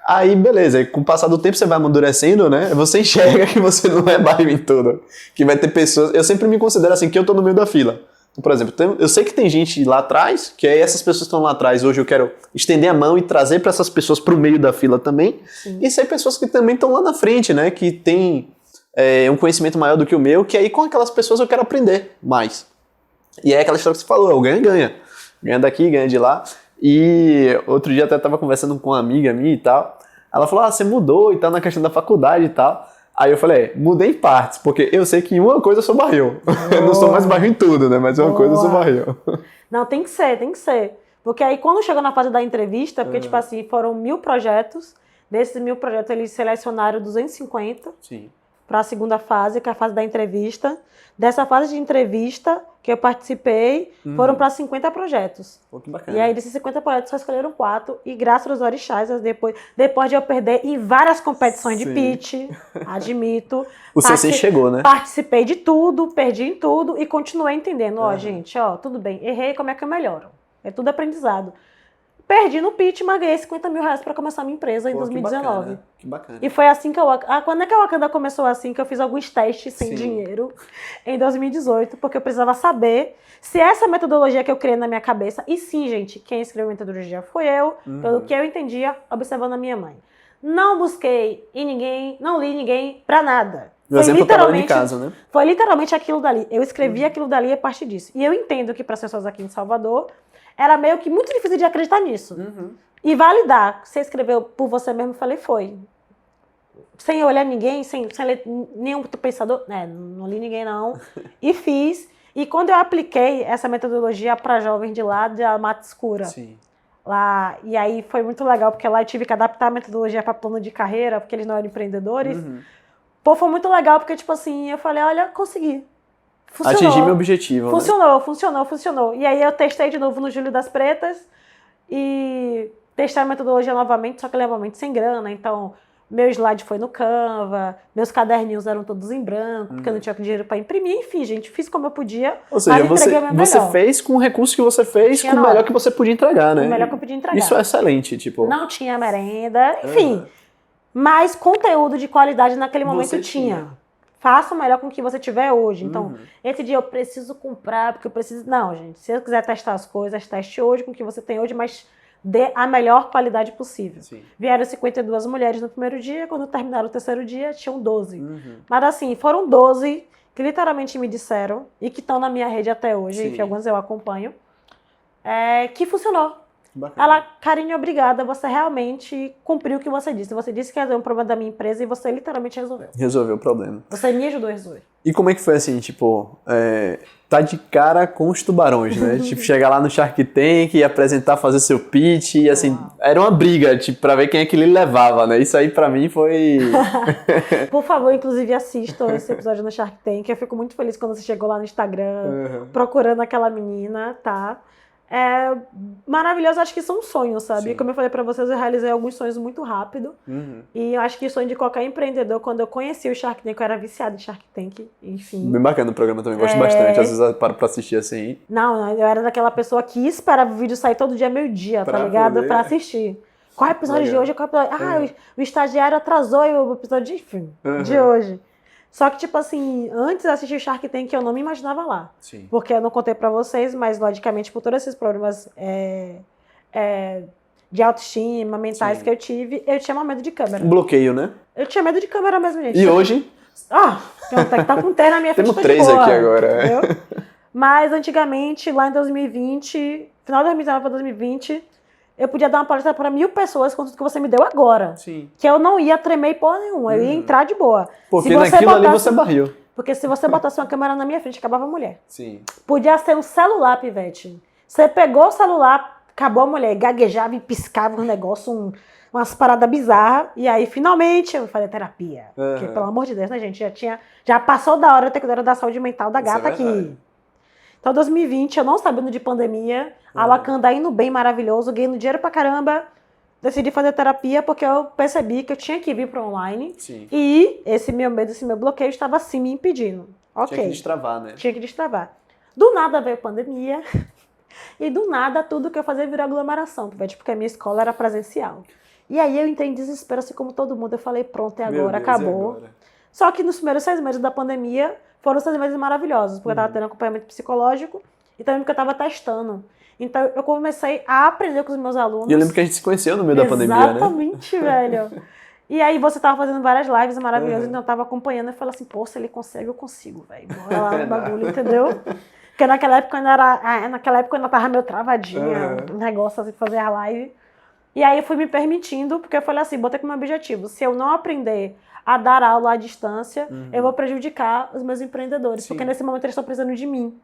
Aí, beleza, aí, com o passar do tempo você vai amadurecendo, né? Você enxerga que você não é barril em tudo. Que vai ter pessoas... Eu sempre me considero assim, que eu tô no meio da fila. Então, por exemplo, eu sei que tem gente lá atrás, que aí essas pessoas que estão lá atrás, hoje eu quero estender a mão e trazer para essas pessoas pro meio da fila também. Sim. E sei pessoas que também estão lá na frente, né? Que tem um conhecimento maior do que o meu, que aí com aquelas pessoas eu quero aprender mais. E é aquela história que você falou, é o ganha-ganha. Ganha daqui, ganha de lá. E outro dia até tava conversando com uma amiga minha e tal. Ela falou, você mudou e tal na questão da faculdade e tal. Aí eu falei, mudei em partes, porque eu sei que em uma coisa eu sou barril. Eu não sou mais barril em tudo, né? Mas em uma coisa eu sou barril. Não, tem que ser. Porque aí quando chegou na fase da entrevista, porque tipo assim, foram 1000 projetos. Desses 1000 projetos eles selecionaram 250. Sim. Para a segunda fase, que é a fase da entrevista. Dessa fase de entrevista que eu participei, foram para 50 projetos. Pô, que bacana. E aí, desses 50 projetos, só escolheram 4. E graças aos orixás, depois de eu perder em várias competições de pitch, admito. O CC chegou, né? Participei de tudo, perdi em tudo e continuei entendendo. Gente, tudo bem, errei, como é que eu melhoro? É tudo aprendizado. Perdi no pitch, mas ganhei 50 mil reais para começar a minha empresa em 2019. Que bacana. E foi assim que quando é que a Wakanda começou assim, que eu fiz alguns testes sem dinheiro em 2018, porque eu precisava saber se essa metodologia que eu criei na minha cabeça, e sim, gente, quem escreveu a metodologia foi eu, pelo que eu entendia, observando a minha mãe. Não busquei em ninguém, não li ninguém pra nada. O exemplo trabalho de casa, né? Foi literalmente aquilo dali. Eu escrevi aquilo dali a partir disso. E eu entendo que para as pessoas aqui em Salvador, era meio que muito difícil de acreditar nisso. E validar. Você escreveu por você mesmo? Eu falei, foi. Sem olhar ninguém, sem ler nenhum outro pensador. Não li ninguém não. E fiz. E quando eu apliquei essa metodologia para jovens de lá, da Mata Escura. Sim. Lá, e aí foi muito legal, porque lá eu tive que adaptar a metodologia para plano de carreira, porque eles não eram empreendedores. Pô, foi muito legal, porque, tipo assim, eu falei, olha, consegui. Funcionou. Atingi meu objetivo, Funcionou. E aí eu testei de novo no Júlio das Pretas e testei a metodologia novamente, só que novamente sem grana. Então, meu slide foi no Canva, meus caderninhos eram todos em branco, porque eu não tinha dinheiro para imprimir. Enfim, gente, fiz como eu podia. Ou seja, você fez com o recurso que você fez, com o melhor que você podia entregar, né? O melhor que eu podia entregar. Isso é excelente, tipo... Não tinha merenda, enfim... Mas conteúdo de qualidade naquele momento tinha. Faça o melhor com o que você tiver hoje. Então, esse dia eu preciso comprar, porque eu preciso... Não, gente. Se eu quiser testar as coisas, teste hoje com o que você tem hoje, mas dê a melhor qualidade possível. Sim. Vieram 52 mulheres no primeiro dia, quando terminaram o terceiro dia, tinham 12. Mas assim, foram 12 que literalmente me disseram, e que estão na minha rede até hoje, que alguns eu acompanho, que funcionou. Bacana. Ela, Karine, obrigada, você realmente cumpriu o que você disse. Você disse que ia ter um problema da minha empresa e você literalmente resolveu. Resolveu o problema. Você me ajudou a resolver. E como é que foi assim, tipo, tá de cara com os tubarões, né? Tipo, chegar lá no Shark Tank e apresentar, fazer seu pitch, e assim, era uma briga, tipo, pra ver quem é que ele levava, né? Isso aí pra mim foi... Por favor, inclusive assistam esse episódio no Shark Tank. Eu fico muito feliz quando você chegou lá no Instagram, procurando aquela menina, tá? É maravilhoso, acho que isso é um sonho, sabe? Sim. Como eu falei pra vocês, eu realizei alguns sonhos muito rápido. E eu acho que o sonho de qualquer empreendedor, quando eu conheci o Shark Tank, eu era viciada em Shark Tank, enfim. Bem bacana o programa também, gosto bastante. Às vezes eu paro pra assistir assim. Não, eu era daquela pessoa que esperava o vídeo sair todo dia meio-dia, tá ligado? Poder. Pra assistir. Qual é o episódio de hoje? Qual é o episódio? O estagiário atrasou o episódio de hoje. Só que, tipo assim, antes de assistir Shark Tank, eu não me imaginava lá. Sim. Porque eu não contei pra vocês, mas, logicamente, por todos esses problemas de autoestima, mentais que eu tive, eu tinha medo de câmera. Um bloqueio, né? Eu tinha medo de câmera mesmo, gente. E hoje? Tá com terra na minha frente. Temos 3 aqui agora. Entendeu? Mas, antigamente, lá em 2020, final de 2019 para 2020... eu podia dar uma palestra para 1.000 pessoas com tudo que você me deu agora. Sim. Que eu não ia tremer porra nenhuma, eu ia entrar de boa. Porque naquilo ali você barriu. Porque se você botasse uma câmera na minha frente, acabava a mulher. Sim. Podia ser um celular, pivete. Você pegou o celular, acabou a mulher, gaguejava e piscava um negócio, umas paradas bizarras. E aí, finalmente, eu falei terapia. Porque, pelo amor de Deus, né, gente? Já passou da hora de ter cuidado da saúde mental da gata aqui. Então, 2020, eu não sabendo de pandemia, a Wakanda indo bem maravilhoso, ganhando dinheiro pra caramba, decidi fazer terapia porque eu percebi que eu tinha que vir pro online. Sim. E esse meu medo, esse meu bloqueio estava sim me impedindo. Ok. Tinha que destravar, né? Tinha que destravar. Do nada veio pandemia e do nada tudo que eu fazia virou aglomeração, porque a minha escola era presencial. E aí eu entrei em desespero, assim como todo mundo. Eu falei, pronto, é agora, acabou. Agora? Só que nos primeiros 6 meses da pandemia, foram 6 meses maravilhosos, porque eu estava tendo acompanhamento psicológico e também porque eu estava testando. Então, eu comecei a aprender com os meus alunos. E eu lembro que a gente se conheceu no meio da pandemia, né? Exatamente, velho. E aí, você estava fazendo várias lives maravilhosas, então eu estava acompanhando e falei assim, pô, se ele consegue, eu consigo, velho. Bora lá no bagulho, entendeu? Porque naquela época eu ainda tava meio travadinha, um negócio assim, fazer a live. E aí, eu fui me permitindo, porque eu falei assim, botei como objetivo, se eu não aprender a dar aula à distância, eu vou prejudicar os meus empreendedores, porque nesse momento eles estão precisando de mim.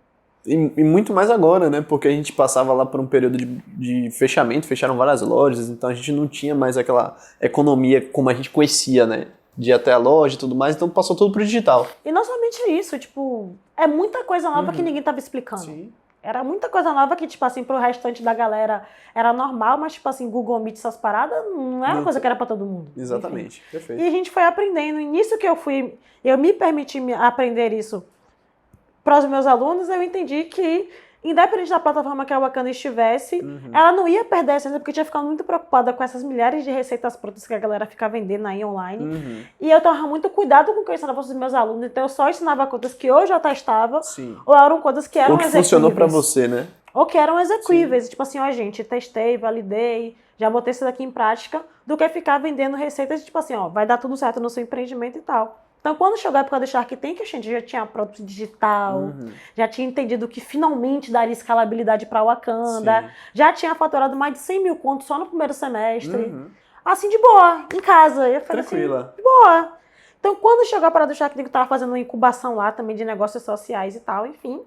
E muito mais agora, né? Porque a gente passava lá por um período de fechamento, fecharam várias lojas, então a gente não tinha mais aquela economia como a gente conhecia, né? De ir até a loja e tudo mais, então passou tudo pro digital. E não somente isso, tipo, é muita coisa nova que ninguém tava explicando. Sim. Era muita coisa nova que, tipo assim, pro restante da galera era normal, mas, tipo assim, Google Meet, essas paradas, não era uma coisa que era pra todo mundo. Exatamente, enfim. Perfeito. E a gente foi aprendendo, e nisso que eu me permiti aprender isso para os meus alunos, eu entendi que, independente da plataforma que a Wakanda estivesse, ela não ia perder a essência, porque eu tinha ficado muito preocupada com essas milhares de receitas prontas que a galera fica vendendo aí online. E eu tomava muito cuidado com o que eu ensinava para os meus alunos, então eu só ensinava coisas que eu já testava, ou eram coisas que eram execuíveis. Funcionou para você, né? Ou que eram execuíveis. Tipo assim, ó, gente, testei, validei, já botei isso daqui em prática, do que ficar vendendo receitas de tipo assim, ó, vai dar tudo certo no seu empreendimento e tal. Então, quando chegou a época do Shark Tank, a gente já tinha produto digital, já tinha entendido que finalmente daria escalabilidade para Wakanda, Sim. já tinha faturado mais de 100 mil contos só no primeiro semestre. Assim, de boa, em casa. Eu falei Tranquila. assim, de boa. Então, quando chegou a parada do Shark Tank, eu tava fazendo uma incubação lá também de negócios sociais e tal, enfim.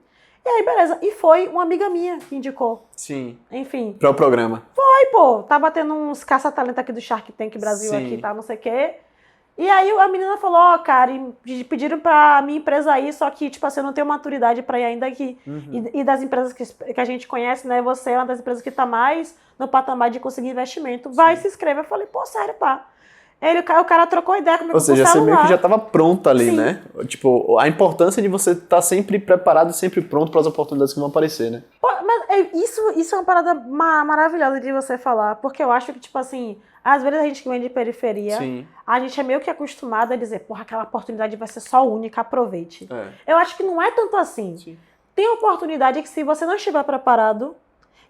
E aí, beleza. E foi uma amiga minha que indicou. Sim. Enfim. Para o programa. Aí, pô, tava tendo uns caça-talento aqui do Shark Tank Brasil Sim. aqui, tá, não sei o quê. E aí a menina falou, ó, cara, e pediram pra minha empresa aí, só que, tipo assim, eu não tenho maturidade pra ir ainda aqui. E das empresas que a gente conhece, né, você é uma das empresas que tá mais no patamar de conseguir investimento. Vai, se inscreve. Eu falei, pô, sério, pá. O cara trocou ideia comigo. Ou seja, você meio que já estava pronto ali, Sim. né? Tipo, a importância de você estar sempre preparado, sempre pronto para as oportunidades que vão aparecer, né? Pô, mas isso é uma parada maravilhosa de você falar, porque eu acho que, tipo assim, às vezes a gente que vem de periferia, Sim. a gente é meio que acostumado a dizer, porra, aquela oportunidade vai ser só única, aproveite. É. Eu acho que não é tanto assim. Sim. Tem oportunidade que se você não estiver preparado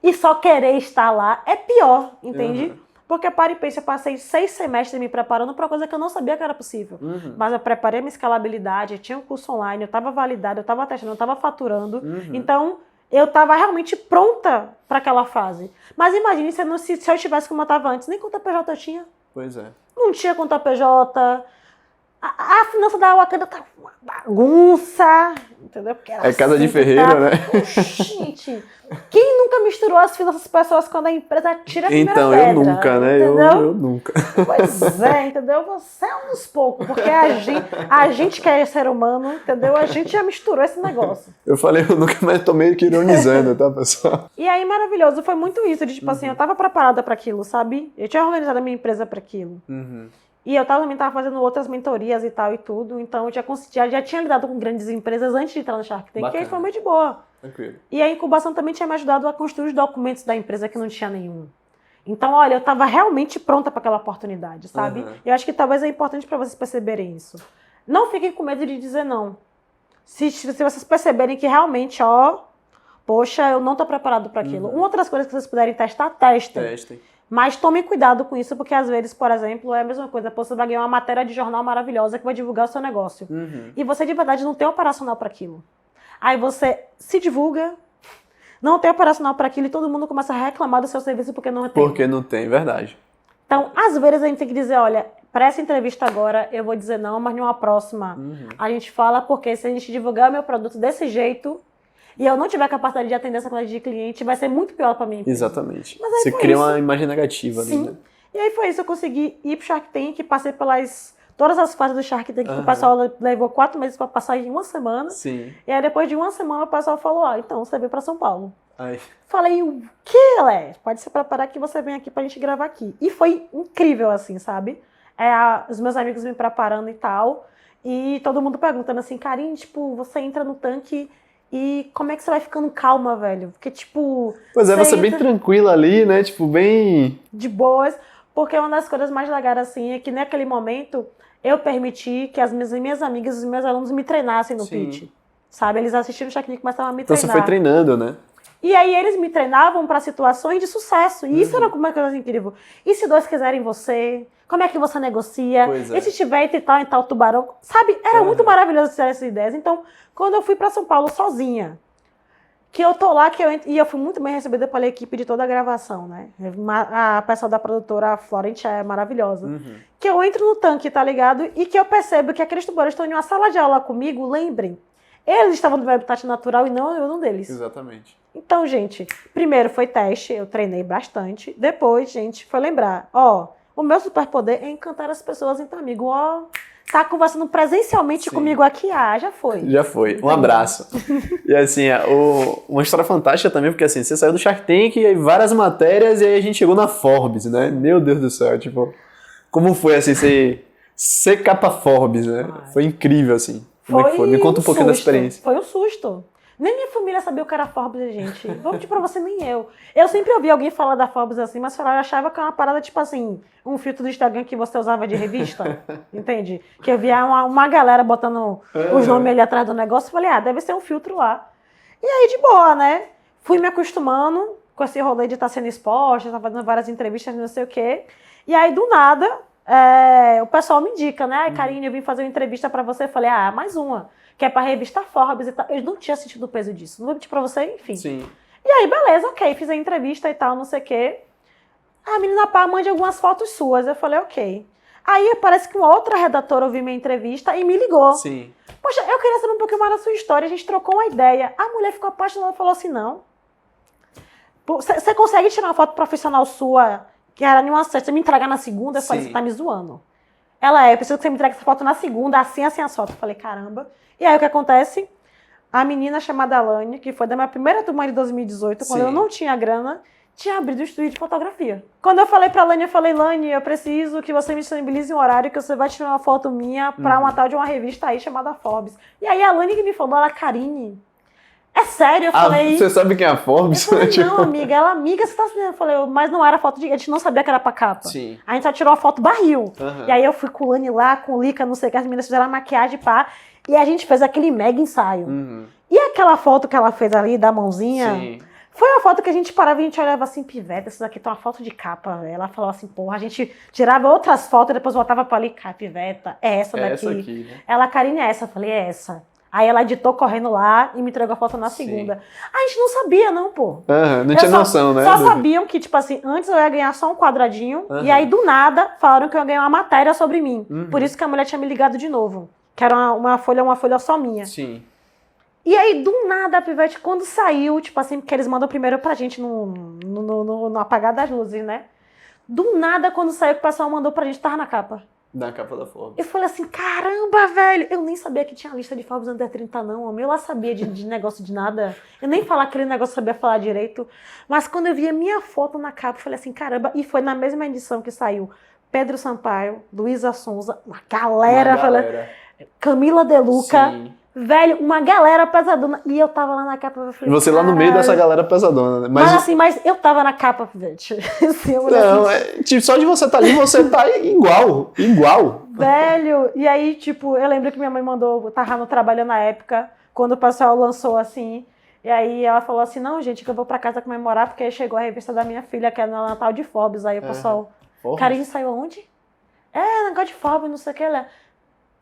e só querer estar lá, é pior, entende? Porque para e pensa, eu passei 6 semestres me preparando para uma coisa que eu não sabia que era possível. Mas eu preparei minha escalabilidade, eu tinha um curso online, eu estava validado, eu estava testando, eu estava faturando. Então, eu estava realmente pronta para aquela fase. Mas imagine se eu estivesse como eu estava antes, nem conta PJ eu tinha. Pois é. Não tinha conta PJ. A finança da Wakanda tá uma bagunça, entendeu? Porque era É casa de assim, ferreiro, tá? né? Gente, quem nunca misturou as finanças pessoas quando a empresa tira a primeira Então, pedra? eu nunca, né? Entendeu? Eu nunca. Pois é, entendeu? Você é um dos poucos, porque a gente que é ser humano, entendeu? A gente já misturou esse negócio. Eu falei, eu nunca, mas tô meio que ironizando, tá, pessoal? E aí, maravilhoso, foi muito isso, de tipo assim, eu tava preparada para aquilo, sabe? Eu tinha organizado a minha empresa para aquilo. E eu também estava fazendo outras mentorias e tal e tudo, então eu já tinha lidado com grandes empresas antes de entrar no Shark Tank, que aí foi muito de boa. Tranquilo. E a incubação também tinha me ajudado a construir os documentos da empresa que não tinha nenhum. Então, olha, eu estava realmente pronta para aquela oportunidade, sabe? Eu acho que talvez é importante para vocês perceberem isso. Não fiquem com medo de dizer não. Se vocês perceberem que realmente, ó, poxa, eu não estou preparado para aquilo. Uma outras coisas que vocês puderem testar, testem. Testem. Mas tomem cuidado com isso, porque às vezes, por exemplo, é a mesma coisa. Você vai ganhar uma matéria de jornal maravilhosa que vai divulgar o seu negócio. E você, de verdade, não tem operacional para aquilo. Aí você se divulga, não tem operacional para aquilo e todo mundo começa a reclamar do seu serviço porque não tem. Porque não tem, verdade. Então, às vezes a gente tem que dizer, olha, para essa entrevista agora eu vou dizer não, mas numa próxima a gente fala, porque se a gente divulgar o meu produto desse jeito e eu não tiver capacidade de atender essa quantidade de cliente, vai ser muito pior para mim. Exatamente. Mas aí você foi cria isso. uma imagem negativa ali, Sim. né? E aí foi isso, eu consegui ir pro Shark Tank, passei pelas todas as fases do Shark Tank, que o pessoal levou 4 meses para passar em uma semana. Sim. E aí depois de uma semana o pessoal falou, ó, então você veio para São Paulo. Aí. Falei, o que, Lé? Pode se preparar que você vem aqui pra gente gravar aqui. E foi incrível, assim, sabe? Os meus amigos me preparando e tal. E todo mundo perguntando assim, Karine, tipo, você entra no tanque e como é que você vai ficando calma, velho? Porque, tipo... Pois é, você bem tranquila ali, né? Tipo, bem... De boas. Porque uma das coisas mais legais, assim, é que naquele momento eu permiti que as minhas amigas e os meus alunos me treinassem no pitch. Sabe? Eles assistiram o Shark Tank e começavam a me treinar. Então você foi treinando, né? E aí eles me treinavam para situações de sucesso. E isso era uma coisa incrível. E se 2 quiserem você? Como é que você negocia? Pois é. E se tiver entre tal e tal tubarão? Sabe? Era muito maravilhoso ter essas ideias. Então, quando eu fui para São Paulo sozinha, que eu tô lá, e eu fui muito bem recebida pela equipe de toda a gravação, né? A pessoa da produtora, a Florent, é maravilhosa. Que eu entro no tanque, tá ligado? E que eu percebo que aqueles tubarões estão em uma sala de aula comigo, lembrem. Eles estavam no meu habitat natural e não eu um deles. Exatamente. Então, gente, primeiro foi teste, eu treinei bastante. Depois, gente, foi lembrar, ó, o meu superpoder é encantar as pessoas, então, amigo, ó, tá conversando presencialmente comigo aqui, já foi. Já foi. Um abraço. E assim, uma história fantástica também, porque assim, você saiu do Shark Tank e aí várias matérias e aí a gente chegou na Forbes, né? Meu Deus do céu, tipo, como foi assim, ser capa Forbes, né? Foi incrível, assim. Como é que foi? Me conta um pouquinho da experiência. Foi um susto. Nem minha família sabia o que era Forbes, gente. Vou pedir pra você, nem eu. Eu sempre ouvi alguém falar da Forbes assim, mas eu achava que era uma parada tipo assim, um filtro do Instagram que você usava de revista, entende? Que eu via uma galera botando os nomes ali atrás do negócio, falei, deve ser um filtro lá. E aí, de boa, né? Fui me acostumando, com esse rolê de estar sendo exposta, tá fazendo várias entrevistas, não sei o quê. E aí, do nada, o pessoal me indica, né? Karine, eu vim fazer uma entrevista pra você. Eu falei, mais uma. Que é pra revista Forbes e tal. Eu não tinha sentido o peso disso. Não vou mentir pra você, enfim. Sim. E aí, beleza, ok. Fiz a entrevista e tal, não sei o quê. A menina, pá, mande algumas fotos suas. Eu falei, ok. Aí parece que uma outra redatora ouviu minha entrevista e me ligou. Sim. Poxa, eu queria saber um pouquinho mais da sua história. A gente trocou uma ideia. A mulher ficou apaixonada e falou assim, não. Você consegue tirar uma foto profissional sua, que era em uma sexta, você me entregar na segunda? Eu falei, você tá me zoando. Eu preciso que você me entregue essa foto na segunda, assim as fotos. Eu falei, caramba. E aí o que acontece? A menina chamada Alane, que foi da minha primeira turma de 2018, quando eu não tinha grana, tinha abrido um estúdio de fotografia. Quando eu falei pra Lani, eu falei, Lani, eu preciso que você me disponibilize um horário que você vai tirar uma foto minha pra uma tal de uma revista aí chamada Forbes. E aí a Lani que me falou, ela, Karine, é sério? Eu falei... Você sabe quem é a Forbes? Eu falei, não, amiga. Ela, amiga, você tá assim? Eu falei, mas não era foto de... A gente não sabia que era pra capa. Sim. A gente só tirou uma foto barril. E aí eu fui com o Lani lá, com o Lica, não sei o que, as meninas fizeram a maquiagem, pá. E a gente fez aquele mega ensaio. E aquela foto que ela fez ali, da mãozinha... Sim. Foi uma foto que a gente parava e a gente olhava assim, piveta, isso daqui tá uma foto de capa, velho. Ela falou assim, porra, a gente tirava outras fotos e depois voltava pra ali, cara, piveta, é essa daqui. Essa aqui, né? Ela, Karine, é essa. Eu falei, é essa. Aí ela editou correndo lá e me entregou a foto na segunda. A gente não sabia, não, pô. Não tinha noção, né? Só sabiam que, tipo assim, antes eu ia ganhar só um quadradinho, e aí do nada falaram que eu ia ganhar uma matéria sobre mim. Por isso que a mulher tinha me ligado de novo. Que era uma folha só minha. Sim. E aí, do nada, a Pivete, quando saiu, tipo assim, porque eles mandam primeiro pra gente no apagar das luzes, né? Do nada, quando saiu, que o pessoal mandou pra gente, tava na capa. Na capa da Forbes. Eu falei assim, caramba, velho, eu nem sabia que tinha lista de Forbes under 30 não, homem. Eu lá sabia de negócio de nada. Eu nem falar aquele negócio, sabia falar direito. Mas quando eu vi a minha foto na capa, eu falei assim, caramba. E foi na mesma edição que saiu Pedro Sampaio, Luísa Sonza, uma galera. Camila De Luca. Sim. Velho, uma galera pesadona. E eu tava lá na capa. Eu falei, você lá no meio dessa galera pesadona, né? Mas eu tava na capa, gente. Assim, não, tipo, só de você estar ali, você tá igual. Velho, e aí, tipo, eu lembro que minha mãe mandou, tava no trabalho na época, quando o pessoal lançou assim. E aí ela falou assim, não, gente, que eu vou pra casa comemorar, porque aí chegou a revista da minha filha, que é no Natal de Forbes. Aí o pessoal, Karine saiu aonde? Negócio de Forbes, não sei o que, ela...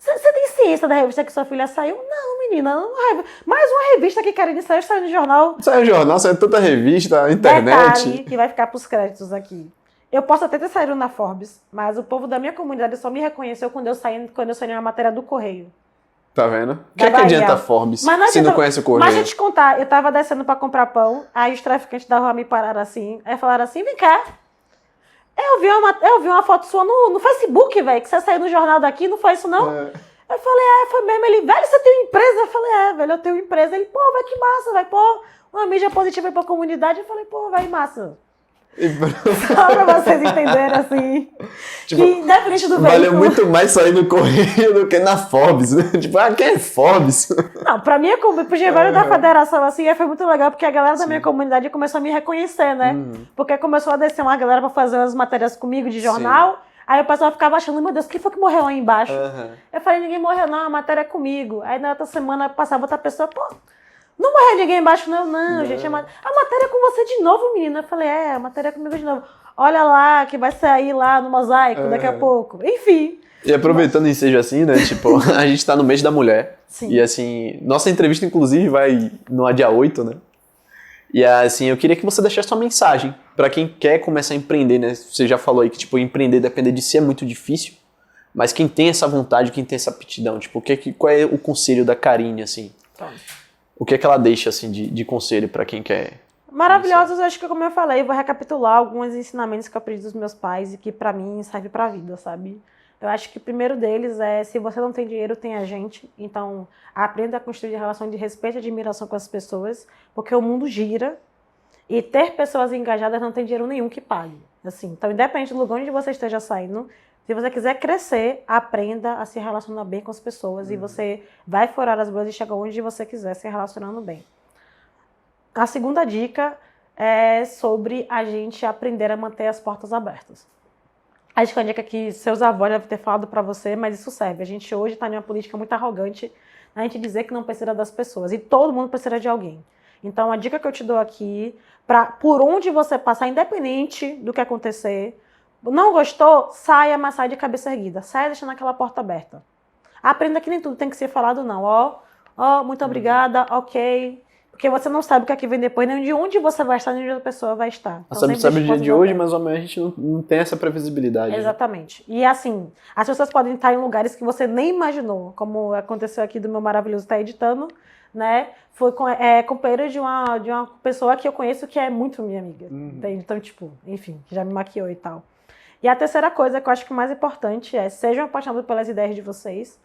Você tem ciência da revista que sua filha saiu? Não, menina. Mais uma revista que Karine saiu no jornal. Saiu no jornal, saiu tanta revista, internet. Detalhe, que vai ficar pros créditos aqui. Eu posso até ter saído na Forbes, mas o povo da minha comunidade só me reconheceu quando eu saí na matéria do Correio. Tá vendo? O que adianta a Forbes se não conhece o Correio? Mas deixa eu te contar, eu tava descendo pra comprar pão, aí os traficantes da rua me pararam assim, aí falaram assim, vem cá. Eu vi uma foto sua no Facebook, velho, que você saiu no jornal daqui, não foi isso não? Eu falei, foi mesmo. Ele, velho, você tem uma empresa? Eu falei, velho, eu tenho uma empresa. Ele, pô, vai que massa, vai, pô, uma mídia positiva aí pra comunidade. Eu falei, pô, vai, massa. Só pra vocês entenderem, assim, tipo, que independente do veículo... Valeu muito mais sair no Correio do que na Forbes, né? Tipo, quem é Forbes? Não, pra mim, pro Giovanni da federação, assim, foi muito legal, porque a galera da minha comunidade começou a me reconhecer, né? Porque começou a descer uma galera pra fazer umas matérias comigo de jornal, aí o pessoal ficava achando, meu Deus, quem foi que morreu aí embaixo? Eu falei, ninguém morreu não, a matéria é comigo. Aí na outra semana passava outra pessoa, pô... Não morreu ninguém embaixo, não, gente. A matéria é com você de novo, menina. Eu falei, a matéria é comigo de novo. Olha lá, que vai sair lá no Mosaico daqui a pouco. Enfim. E aproveitando que seja assim, né? Tipo, a gente tá no mês da mulher. Sim. E assim, nossa entrevista, inclusive, vai no dia 8, né? E assim, eu queria que você deixasse uma mensagem pra quem quer começar a empreender, né? Você já falou aí que, tipo, empreender, depender de si é muito difícil. Mas quem tem essa vontade, quem tem essa aptidão, tipo, qual é o conselho da Karine, assim? O que é que ela deixa, assim, de conselho pra quem quer? Maravilhosos, acho que como eu falei, eu vou recapitular alguns ensinamentos que eu aprendi dos meus pais e que pra mim serve pra vida, sabe? Eu acho que o primeiro deles é, se você não tem dinheiro, tem a gente. Então, aprenda a construir relação de respeito e admiração com as pessoas, porque o mundo gira e ter pessoas engajadas não tem dinheiro nenhum que pague. Assim, então, independente do lugar onde você esteja saindo, se você quiser crescer, aprenda a se relacionar bem com as pessoas e você vai furar as bolhas e chegar onde você quiser se relacionando bem. A segunda dica é sobre a gente aprender a manter as portas abertas. Acho que é uma dica que seus avós devem ter falado para você, mas isso serve. A gente hoje está em uma política muito arrogante, a gente dizer que não precisa das pessoas e todo mundo precisa de alguém. Então, a dica que eu te dou aqui, por onde você passar, independente do que acontecer, não gostou, saia, mas saia de cabeça erguida. Saia deixando aquela porta aberta. Aprenda que nem tudo tem que ser falado, não. Muito obrigada, ok. Porque você não sabe o que aqui vem depois, nem de onde você vai estar, nem de onde a pessoa vai estar. Então, você sabe o dia de hoje, mas amanhã a gente não tem essa previsibilidade. Exatamente. Né? E assim, as pessoas podem estar em lugares que você nem imaginou, como aconteceu aqui do meu maravilhoso estar editando, né? Foi companheiro de uma pessoa que eu conheço que é muito minha amiga. Entende? Então, tipo, enfim, já me maquiou e tal. E a terceira coisa que eu acho que o mais importante é sejam apaixonados pelas ideias de vocês,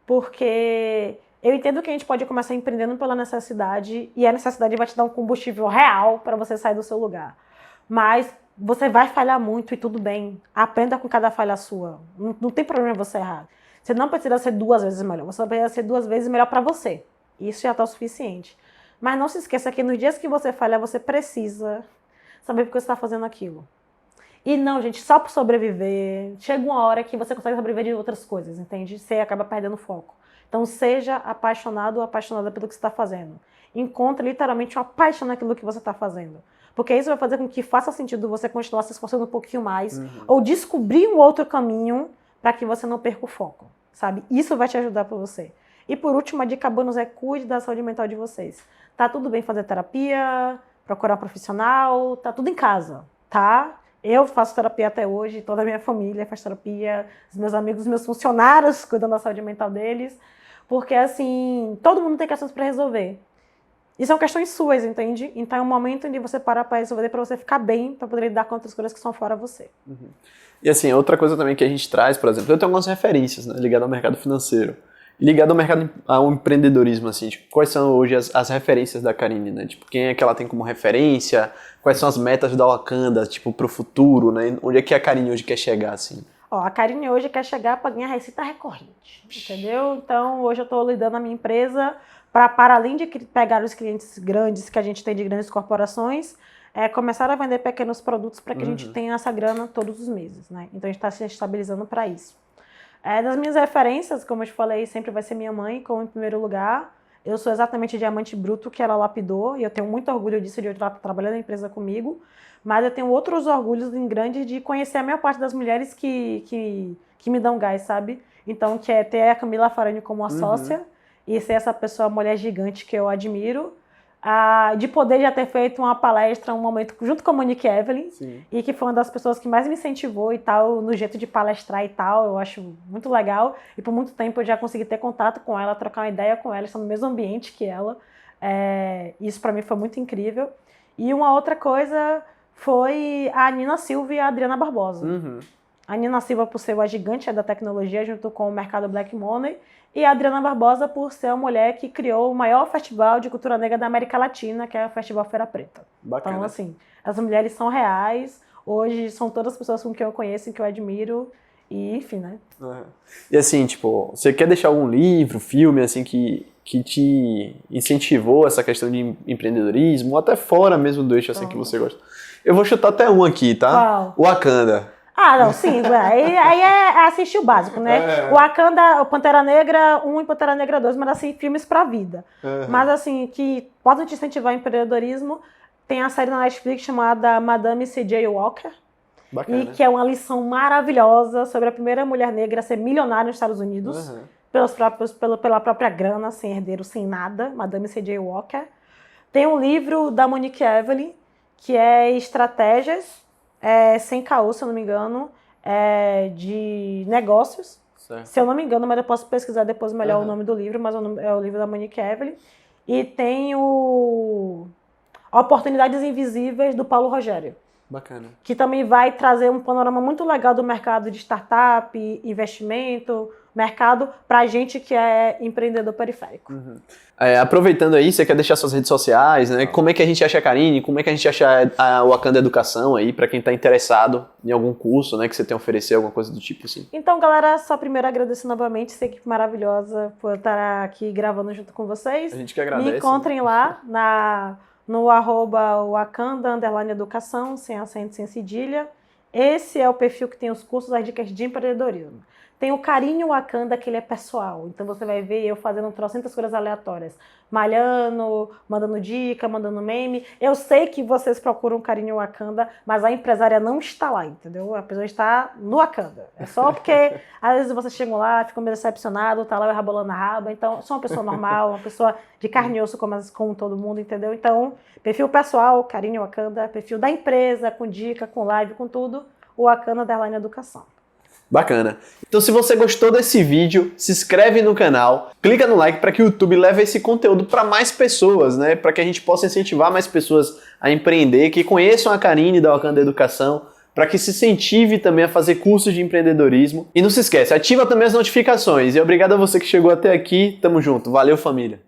porque eu entendo que a gente pode começar empreendendo pela necessidade e a necessidade vai te dar um combustível real para você sair do seu lugar. Mas você vai falhar muito e tudo bem. Aprenda com cada falha sua. Não tem problema você errar. Você não precisa ser 2 vezes melhor. Você precisa ser 2 vezes melhor para você. Isso já está o suficiente. Mas não se esqueça que nos dias que você falha, você precisa saber por que você está fazendo aquilo. E não, gente, só por sobreviver. Chega uma hora que você consegue sobreviver de outras coisas, entende? Você acaba perdendo foco. Então, seja apaixonado ou apaixonada pelo que você está fazendo. Encontre literalmente uma paixão naquilo que você está fazendo. Porque isso vai fazer com que faça sentido você continuar se esforçando um pouquinho mais ou descobrir um outro caminho para que você não perca o foco, sabe? Isso vai te ajudar para você. E por último, a dica bônus é cuide da saúde mental de vocês. Tá tudo bem fazer terapia, procurar um profissional, tá tudo em casa, tá? Eu faço terapia até hoje, toda a minha família faz terapia, os meus amigos, os meus funcionários cuidam da saúde mental deles, porque assim, todo mundo tem questões para resolver. E são questões suas, entende? Então é um momento em que você para para resolver, para você ficar bem, para poder lidar com outras coisas que são fora você. E assim, outra coisa também que a gente traz, por exemplo, eu tenho algumas referências, né, ligadas ao mercado financeiro. Ligado ao mercado, ao empreendedorismo, assim, tipo, quais são hoje as referências da Karine, né? Tipo, quem é que ela tem como referência? Quais são as metas da Wakanda, tipo, pro futuro, né? Onde é que a Karine hoje quer chegar, assim? A Karine hoje quer chegar para ganhar receita recorrente, entendeu? Então, hoje eu estou lidando a minha empresa para além de pegar os clientes grandes que a gente tem de grandes corporações, começar a vender pequenos produtos para que a gente tenha essa grana todos os meses, né? Então, a gente está se estabilizando para isso. Das minhas referências, como eu te falei, sempre vai ser minha mãe, como em primeiro lugar. Eu sou exatamente o diamante bruto que ela lapidou, e eu tenho muito orgulho disso, de eu estar trabalhando na empresa comigo. Mas eu tenho outros orgulhos em grande de conhecer a maior parte das mulheres que me dão gás, sabe? Então, que é ter a Camila Farani como uma sócia, e ser essa pessoa, mulher gigante que eu admiro. De poder já ter feito uma palestra, um momento junto com a Monique Evelyn. Sim. E que foi uma das pessoas que mais me incentivou e tal, no jeito de palestrar e tal, eu acho muito legal, e por muito tempo eu já consegui ter contato com ela, trocar uma ideia com ela, estar no mesmo ambiente que ela, isso pra mim foi muito incrível. E uma outra coisa foi a Nina Silva e a Adriana Barbosa. A Nina Silva por ser a gigante da tecnologia junto com o mercado Black Money, e a Adriana Barbosa por ser a mulher que criou o maior festival de cultura negra da América Latina, que é o Festival Feira Preta. Bacana. Então, assim, as mulheres são reais, hoje são todas as pessoas com quem eu conheço e que eu admiro, e enfim, né? E assim, tipo, você quer deixar algum livro, filme, assim, que te incentivou essa questão de empreendedorismo, ou até fora mesmo do eixo, assim, que você gosta? Eu vou chutar até um aqui, tá? Qual? Wakanda. Não, sim, aí é assistir o básico, né? O Wakanda, o Pantera Negra 1 e Pantera Negra 2, mas assim, filmes pra vida. Mas assim, que podem te incentivar o empreendedorismo, tem a série na Netflix chamada Madame C.J. Walker, e que é uma lição maravilhosa sobre a primeira mulher negra a ser milionária nos Estados Unidos, pela própria grana, sem herdeiro, sem nada, Madame C.J. Walker. Tem um livro da Monique Evelyn, que é Estratégias, sem caô, se eu não me engano, de negócios. Certo. Se eu não me engano, mas eu posso pesquisar depois melhor o nome do livro, mas é o livro da Monique Evelyn. E tem o Oportunidades Invisíveis, do Paulo Rogério. Bacana. Que também vai trazer um panorama muito legal do mercado de startup, investimento, mercado pra gente que é empreendedor periférico. Aproveitando aí, você quer deixar suas redes sociais, né? Como é que a gente acha a Karine? Como é que a gente acha a Wakanda Educação aí, pra quem tá interessado em algum curso, né? Que você tem a oferecer, alguma coisa do tipo assim? Então, galera, só primeiro agradecer novamente essa equipe maravilhosa por estar aqui gravando junto com vocês. A gente que agradece. Me encontrem lá no @wakanda_educação, sem acento, sem cedilha. Esse é o perfil que tem os cursos, as dicas de empreendedorismo. Tem o Carinho Wakanda, que ele é pessoal. Então você vai ver eu fazendo trocentas coisas aleatórias. Malhando, mandando dica, mandando meme. Eu sei que vocês procuram Carinho Wakanda, mas a empresária não está lá, entendeu? A pessoa está no Wakanda. É só porque às vezes vocês chegam lá, ficam meio decepcionados, tá lá eu rabolando a raba. Então, eu sou uma pessoa normal, uma pessoa de carne e osso como todo mundo, entendeu? Então, perfil pessoal, Carinho Wakanda, perfil da empresa, com dica, com live, com tudo, o Wakanda _ Educação. Bacana. Então, se você gostou desse vídeo, se inscreve no canal, clica no like para que o YouTube leve esse conteúdo para mais pessoas, né? Para que a gente possa incentivar mais pessoas a empreender, que conheçam a Karine da Wakanda Educação, para que se incentive também a fazer cursos de empreendedorismo. E não se esquece, ativa também as notificações. E obrigado a você que chegou até aqui. Tamo junto. Valeu, família.